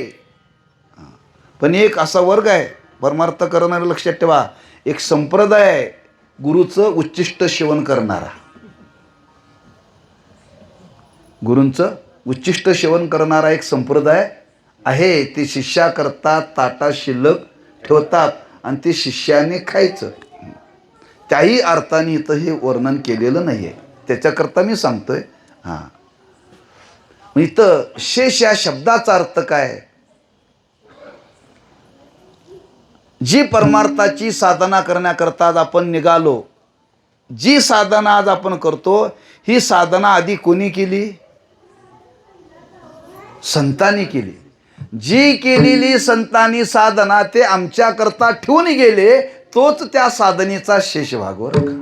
पण एक असा वर्ग आहे परमार्थ करणारे, लक्षात ठेवा, एक संप्रदाय आहे गुरुचं उच्चिष्ट सेवन करणारा. गुरूंचं उच्चिष्ट सेवन करणारा एक संप्रदाय आहे. ते शिष्याकरता ताटात शिल्लक ठेवतात आणि ते शिष्याने खायचं. त्याही अर्थाने इथं हे वर्णन केलेलं नाही आहे, त्याच्याकरता मी सांगतोय. हां, इथं शेष या शब्दाचा अर्थ काय? जी परमार्थाची साधना करण्याकरता आज आपण निघालो, जी साधना आज आपण करतो, ही साधना आधी कोणी केली? संतांनी केली. जी केलेली संतांनी साधना ते आमच्याकरता ठेवून गेले, तोच त्या साधनेचा शेष भाग बरं का.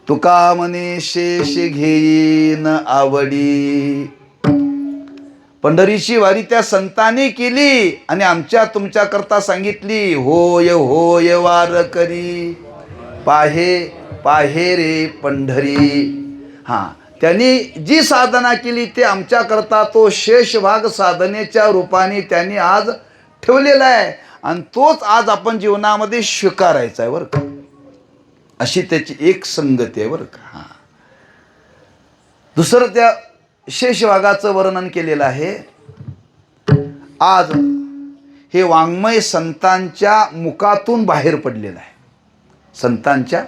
तुका म्हणे शेष घेईन आवडी. पंढरीची वारी त्या संतांनी केली आणि आमच्या तुमच्याकरता सांगितली. होय होय वार करी पाहे पाहे रे पंढरी. हां, त्यांनी जी साधना केली ते आमच्याकरता तो शेष भाग साधनेच्या रूपाने त्यांनी आज ठेवलेला आहे आणि तोच आज आपण जीवनामध्ये स्वीकारायचा आहे बरं का. अशी त्याची एक संगती आहे बरं का. हां, दुसरं त्या शेष भागाचं वर्णन केलेलं आहे. आज हे वाङ्मय संतांच्या मुखातून बाहेर पडलेलं आहे. संतांच्या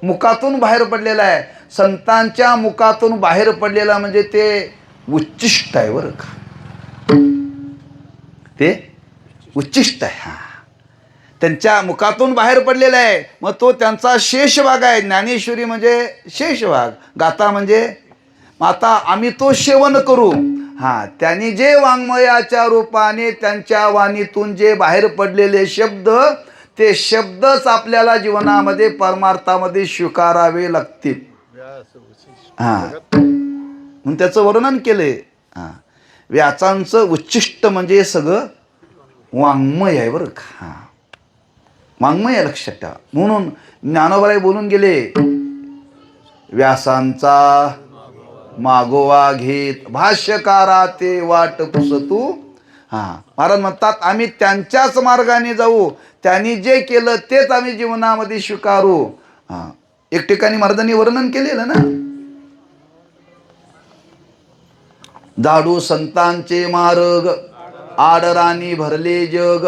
मुखातून बाहेर पडलेलं आहे. संतांच्या मुखातून बाहेर पडलेला म्हणजे ते उच्चिष्ट आहे बरं का. ते उच्चिष्ट आहे. हां, त्यांच्या मुखातून बाहेर पडलेला आहे. मग तो त्यांचा शेष भाग आहे. ज्ञानेश्वरी म्हणजे शेष भाग, गाथा म्हणजे. आता आम्ही तो सेवन करू. हां, त्यांनी जे वाङ्मयाच्या रूपाने त्यांच्या वाणीतून जे बाहेर पडलेले शब्द, ते शब्दच आपल्याला जीवनामध्ये परमार्थामध्ये स्वीकारावे लागतील. व्यास वशिष्ठ हां, जगत म्हणून त्याचं वर्णन केले. हां, व्यासांचं उच्चिष्ट म्हणजे सगळं वाङ्मय आहे बरं का. हां, वाङ्मय आहे, लक्षात ठेवा. म्हणून ज्ञानोबाई बोलून गेले, व्यासांचा मागोवा घेत भाष्यकारा ते वाट पुसतू. हां, महाराज म्हणतात आम्ही त्यांच्याच मार्गाने जाऊ, त्यांनी जे केलं तेच आम्ही जीवनामध्ये स्वीकारू. हां, एक ठिकाणी महाराजांनी वर्णन केलेलं ना, दाडू संतांचे मार्ग आडराणी भरले जग.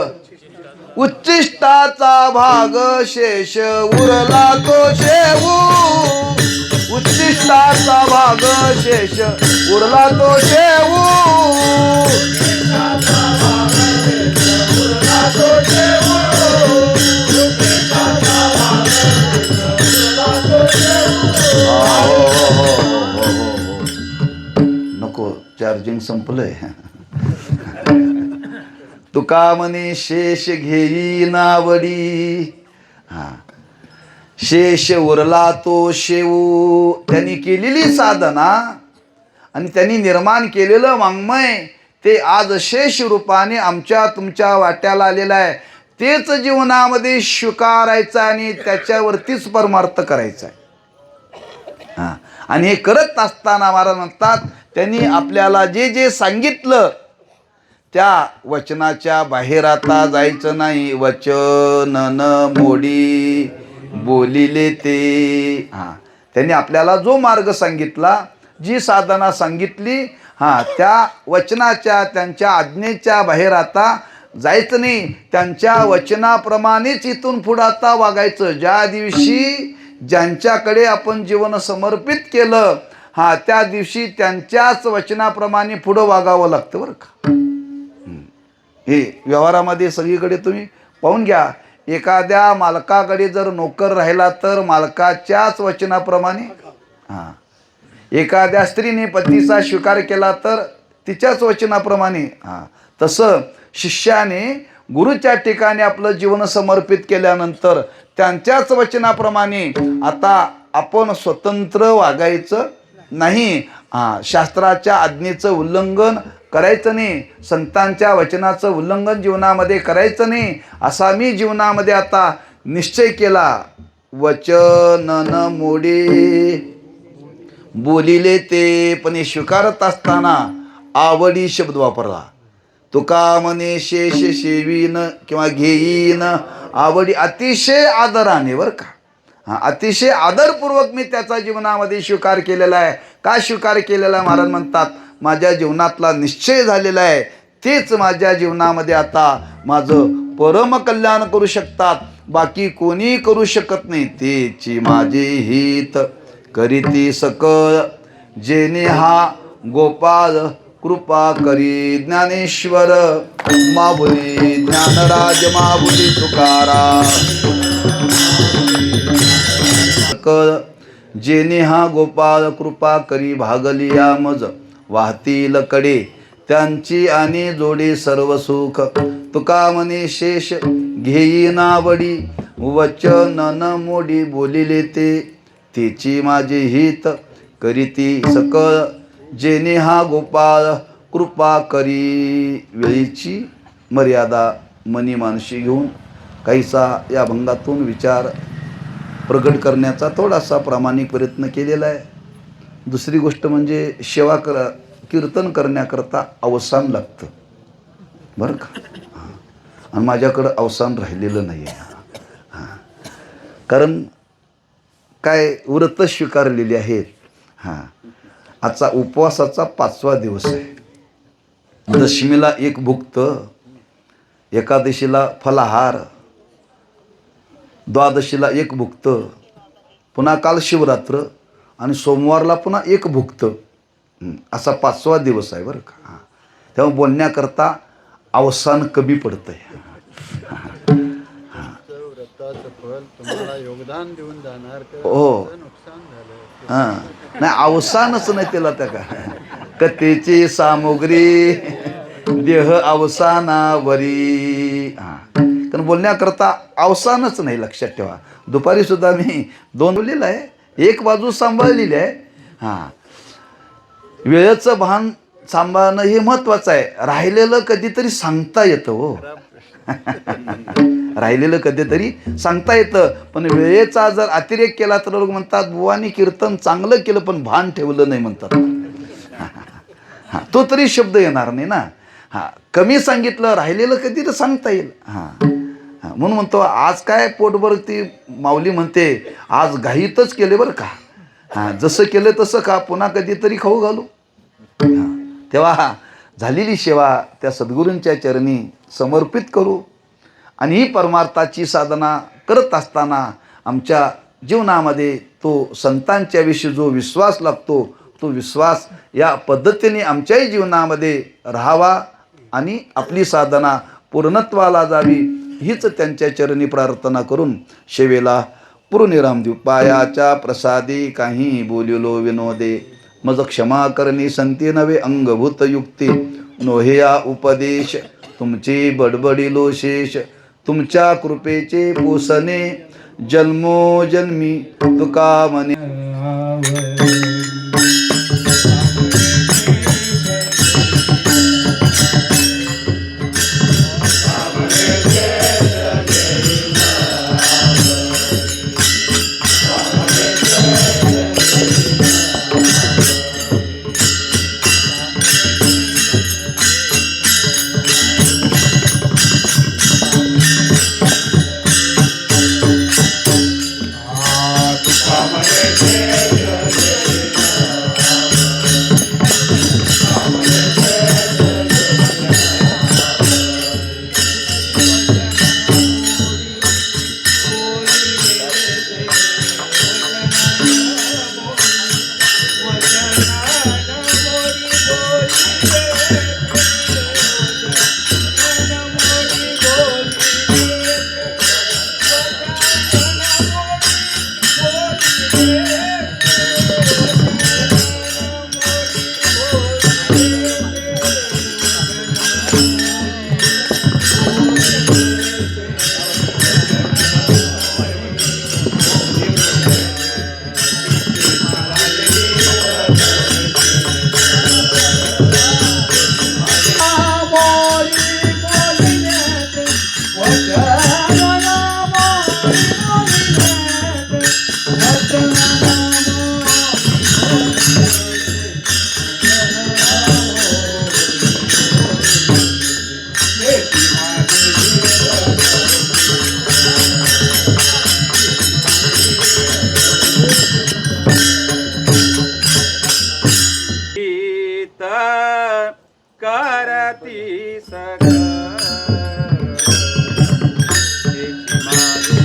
उच्चिष्टाचा भाग शेष उरला तो शेवू. उच्चिष्टाचा भाग शेष उरला तो शेवू. नको, चार्जिंग संपलंय. तुका म्हणे शेष घेई नावडी. हां, शेष उरला तो शेवू. त्यांनी केलेली साधना आणि त्यांनी निर्माण केलेलं वाङ्मय ते आज शेष रूपाने आमच्या तुमच्या वाट्याला आलेलं आहे. तेच जीवनामध्ये स्वीकारायचं आणि त्याच्यावरतीच परमार्थ करायचा आहे. हां, आणि हे करत असताना महाराज म्हणतात त्यांनी आपल्याला जे जे सांगितलं त्या वचनाच्या बाहेर आता जायचं नाही. वचन न मोडी बोलिले ते. हां, त्यांनी आपल्याला जो मार्ग सांगितला, जी साधना सांगितली, हां, त्या वचनाच्या त्यांच्या आज्ञेच्या बाहेर आता जायचं नाही. त्यांच्या वचनाप्रमाणेच इथून पुढं आता वागायचं. ज्या दिवशी ज्यांच्याकडे आपण जीवन समर्पित केलं, हां त्या दिवशी त्यांच्याच वचनाप्रमाणे पुढं वागावं लागतं बरं का. हे व्यवहारामध्ये सगळीकडे तुम्ही पाहून घ्या. एखाद्या मालकाकडे जर नोकर राहिला तर मालकाच्याच वचनाप्रमाणे, हां एखाद्या स्त्रीने पतीचा स्वीकार केला तर तिच्याच वचनाप्रमाणे, हां तसं शिष्याने गुरुच्या ठिकाणी आपलं जीवन समर्पित केल्यानंतर त्यांच्याच वचनाप्रमाणे आता आपण स्वतंत्र वागायचं नाही. शास्त्राच्या आज्ञेचं उल्लंघन करायचं नाही, संतांच्या वचनाचं उल्लंघन जीवनामध्ये करायचं नाही, असा मी जीवनामध्ये आता निश्चय केला. वचन न मोडे बोलिले ते, पण हे स्वीकारत असताना आवडी शब्द वापरला. तुका म्हणे शेष शेवीन किंवा घेईन, आवडी अतिशय आदराने बरं का. अतिशय आदरपूर्वक मी त्याचा जीवनामध्ये स्वीकार केलेला आहे. का स्वीकार केलेला आहे? महाराज म्हणतात माझ्या जीवनातला निश्चय झालेला आहे, तेच माझ्या जीवनामध्ये आता माझं परमकल्याण करू शकतात, बाकी कोणी करू शकत नाही. तेची माझे हित करीती सकळ, जेने हा गोपाळ कृपा करी. ज्ञानेश्वर माऊली ज्ञानराज माऊली तुकाराम. जेने हा गोपाळ कृपा करी, भागलिया मज वाहतील कडे, त्यांची आणि जोडे सर्व सुख. तुका म्हणे शेष घेईना वडी, वचन न मोडी बोलिले ते, तेची माझे हित करीती सकळ, जेने हा गोपाळ कृपा करी. वेळीची मर्यादा मनी मानशी घेऊन काहीसा या भंगातून विचार प्रगट करण्याचा थोडासा प्रामाणिक प्रयत्न केलेला आहे. दुसरी गोष्ट म्हणजे सेवा कीर्तन करण्याकरता अवसान लागतं बरं का. आणि माझ्याकडं अवसान राहिलेलं नाही आहे. कारण काय व्रत स्वीकारलेली आहेत. आजचा उपवासाचा 5वा दिवस आहे. दशमीला एक भुक्त, एकादशीला फलाहार, द्वादशीला एक भुक्त, पुन्हा काल शिवरात्र आणि सोमवारला पुन्हा एक भुक्त, असा 5वा दिवस आहे बरं का. तेव्हा बोलण्याकरता अवसान कमी पडतं आहे. व्रताचं फळ तुम्हाला योगदान देऊन जाणार, हो. नुकसान झालं नाही अवसानच नाही त्याला त्या का. कथेची सामुग्री देह अवसानावरी. कारण बोलण्याकरता अवसानच नाही, लक्षात ठेवा. दुपारी सुद्धा मी 2 बोललेलं आहे, एक बाजू सांभाळलेली आहे. वेळेचं भान सांभाळणं हे महत्त्वाचं आहे. राहिलेलं कधीतरी सांगता येतं हो. राहिलेलं कधीतरी सांगता येतं, पण वेळेचा जर अतिरेक केला तर लोक म्हणतात बुवानी कीर्तन चांगलं केलं पण भान ठेवलं नाही म्हणतात. तो तरी शब्द येणार नाही ना. कमी सांगितलं, राहिलेलं कधी तर सांगता येईल. म्हणून म्हणतो आज काय पोटभर ती माऊली म्हणते आज घाईतच केले बरं का. जसं केलं तसं का पुन्हा कधीतरी खाऊ घालू. तेव्हा झालेली सेवा त्या सद्गुरूंच्या चरणी समर्पित करू. आणि ही परमार्थाची साधना करत असताना आमच्या जीवनामध्ये तो संतांच्या विषयी जो विश्वास लागतो, तो विश्वास या पद्धतीने आमच्याही जीवनामध्ये राहावा आणि आपली साधना पूर्णत्वाला जावी, हीच त्यांच्या चरणी प्रार्थना करून सेवेला पूर्णविराम देऊ. पायाच्या प्रसादी काही बोलिलो विनोदे, मज क्षमा करणी संती नवे अंगभूत युक्ती. नोहेया उपदेश तुमची बडबडिलो शेष, तुमच्या कृपेचे पोसणे जन्मोजन्मी. तुका म्हणे वचन करती सगळं त्याची माझी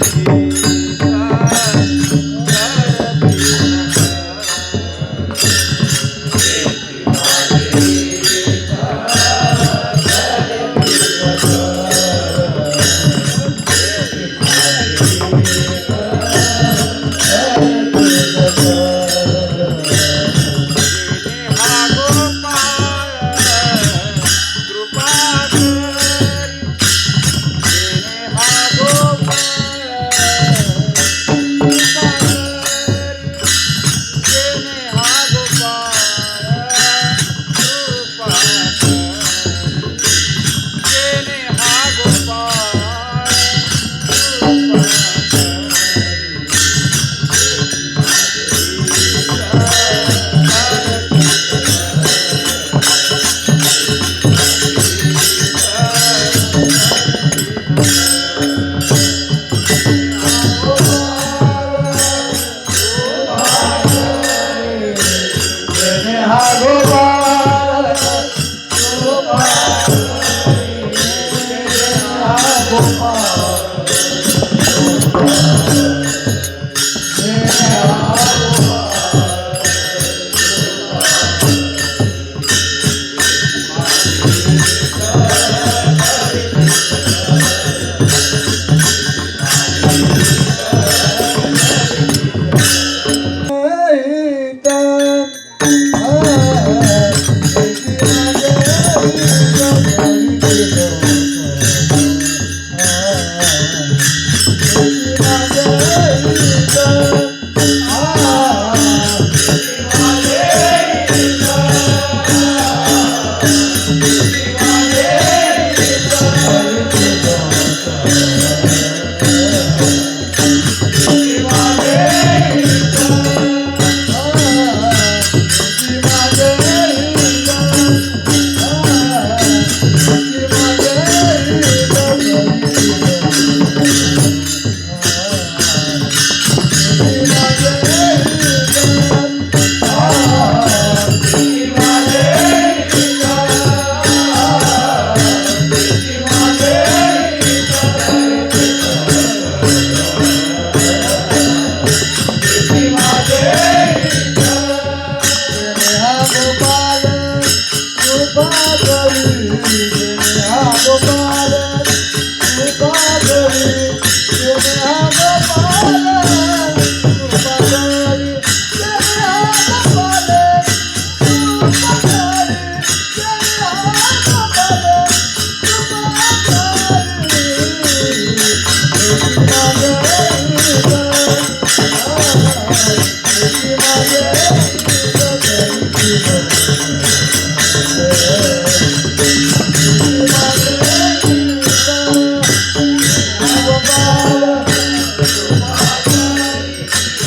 Bye.